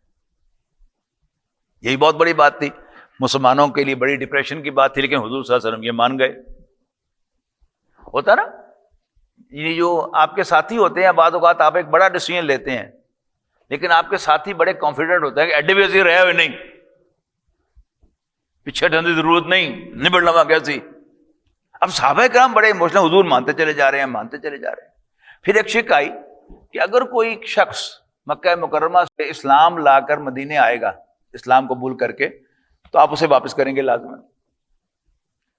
یہی بہت بڑی بات تھی، مسلمانوں کے لیے بڑی ڈپریشن کی بات تھی، لیکن حضور صلی اللہ علیہ وسلم یہ مان گئے۔ ہوتا نا، یہ جو آپ کے ساتھی ہوتے ہیں، بعض اوقات آپ ایک بڑا ڈیسیژن لیتے ہیں لیکن آپ کے ساتھی بڑے کانفیڈنٹ ہوتے ہیں کہ ایڈی ویسی رہے ہوئے نہیں، پیچھے ہٹنے کی ضرورت نہیں، نبڑ لوا کیسی۔ اب صحابہ کرام بڑے ایموشنل، حضور مانتے چلے جا رہے ہیں، مانتے چلے جا رہے ہیں۔ پھر ایک شک آئی کہ اگر کوئی شخص مکہ مکرمہ سے اسلام لا کر مدینے آئے گا اسلام قبول کر کے تو آپ اسے واپس کریں گے لازماً،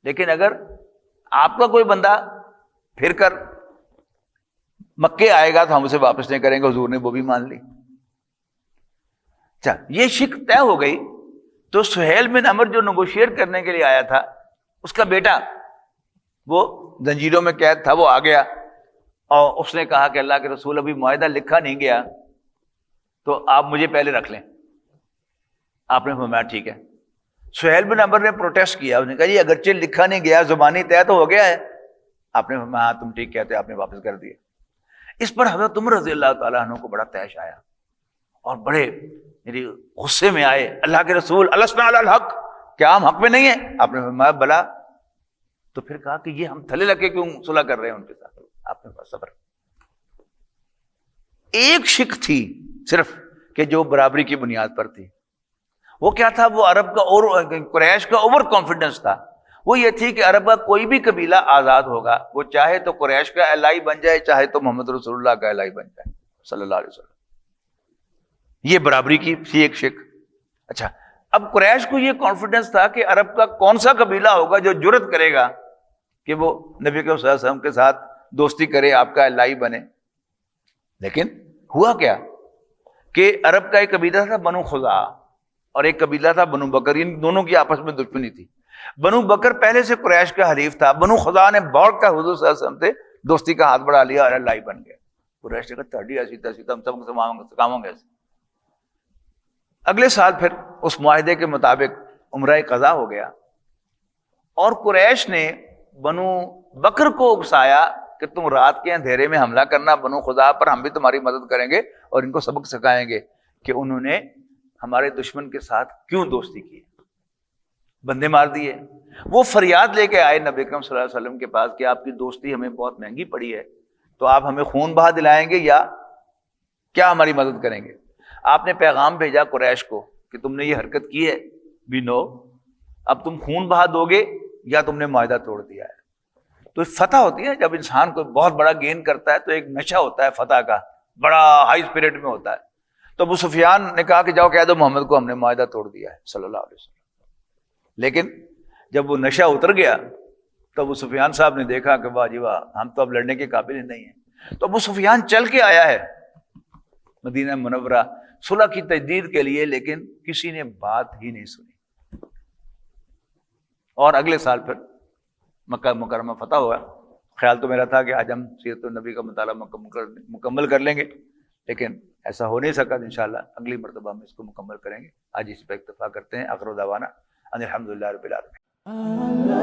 لیکن اگر آپ کا کوئی بندہ پھر کر مکے آئے گا تو ہم اسے واپس نہیں کریں گے، حضور نے وہ بھی مان لی۔ اچھا، یہ شک طے ہو گئی تو سہیل بن عمرو جو نیگوشیٹ کرنے کے لیے آیا تھا، اس کا بیٹا وہ زنجیروں میں قید تھا، وہ آ گیا اور اس نے کہا کہ اللہ کے رسول ابھی معاہدہ لکھا نہیں گیا تو آپ مجھے پہلے رکھ لیں۔ آپ نے فرمایا ٹھیک ہے۔ سہیل بن عمرو نے پروٹیسٹ کیا، اس نے کہا جی اگرچہ لکھا نہیں گیا، زبانی طے تو ہو گیا ہے۔ آپ نے فرمایا ہاں تم ٹھیک کہتے، آپ نے واپس کر دیا۔ اس پر حضرت عمر رضی اللہ تعالیٰ عنہ کو بڑا طیش آیا اور بڑے میری غصے میں آئے، اللہ کے رسول السنا علی الحق، کیا ہم حق میں نہیں ہیں؟ آپ نے فرمایا بلا۔ تو پھر کہا کہ یہ ہم تھلے لگے کیوں صلح کر رہے ہیں ان کے ساتھ؟ آپ نے فرمایا صبر۔ ایک شک تھی صرف کہ جو برابری کی بنیاد پر تھی، وہ کیا تھا؟ وہ عرب کا اور قریش کا اوور کانفیڈنس تھا۔ وہ یہ تھی کہ عرب کا کوئی بھی قبیلہ آزاد ہوگا، وہ چاہے تو قریش کا الائی بن جائے، چاہے تو محمد رسول اللہ کا الائی بن جائے صلی اللہ علیہ وسلم۔ یہ برابری کی تھی ایک شک۔ اچھا، اب قریش کو یہ کانفیڈنس تھا کہ عرب کا کون سا قبیلہ ہوگا جو جرت کرے گا کہ وہ نبی صلی اللہ علیہ وسلم کے ساتھ دوستی کرے، آپ کا الائی بنے۔ لیکن ہوا کیا کہ عرب کا ایک قبیلہ تھا بنو خزاعہ اور ایک قبیلہ تھا بنو بکر، ان دونوں کی آپس میں دشمنی تھی۔ بنو بکر پہلے سے قریش کا حریف تھا، بنو خزاعہ نے بوڑھ کر حضور صلی اللہ علیہ وسلم سے دوستی کا ہاتھ بڑھا لیا اور الائی بن گیا۔ قریش نے کہا تہاڈی ایسی تیسی ہم سب سکھاواں گے۔ اگلے سال پھر اس معاہدے کے مطابق عمرہ قضا ہو گیا اور قریش نے بنو بکر کو اکسایا کہ تم رات کے اندھیرے میں حملہ کرنا بنو خزاعہ پر، ہم بھی تمہاری مدد کریں گے اور ان کو سبق سکھائیں گے کہ انہوں نے ہمارے دشمن کے ساتھ کیوں دوستی کی، بندے مار دیے۔ وہ فریاد لے کے آئے نبی اکرم صلی اللہ علیہ وسلم کے پاس کہ آپ کی دوستی ہمیں بہت مہنگی پڑی ہے، تو آپ ہمیں خون بہا دلائیں گے یا کیا ہماری مدد کریں گے؟ آپ نے پیغام بھیجا قریش کو کہ تم نے یہ حرکت کی ہے، بھی نو، اب تم خون بہا دو گے یا تم نے معاہدہ توڑ دیا ہے۔ تو فتح ہوتی ہے جب انسان کوئی بہت بڑا گین کرتا ہے تو ایک نشہ ہوتا ہے فتح کا، بڑا ہائی اسپرٹ میں ہوتا ہے۔ تو ابو سفیان نے کہا کہ جاؤ کہہ دو محمد کو ہم نے معاہدہ توڑ دیا ہے صلی اللہ علیہ وسلم۔ لیکن جب وہ نشہ اتر گیا تو ابو سفیان صاحب نے دیکھا کہ واہ جی واہ، ہم تو اب لڑنے کے قابل ہی نہیں ہیں۔ تو ابو سفیان چل کے آیا ہے مدینہ منورہ صلح کی تجدید کے لیے، لیکن کسی نے بات ہی نہیں سنی۔ اور اگلے سال پھر مکہ مکرمہ فتح ہوا۔ خیال تو میرا تھا کہ آج ہم سیرت النبی کا مطالعہ مکمل کر لیں گے، لیکن ایسا ہو نہیں سکا. انشاءاللہ اگلی مرتبہ ہم اس کو مکمل کریں گے. آج اس پہ اکتفا کرتے ہیں. آخر دعوانا ان الحمدللہ رب العالمین.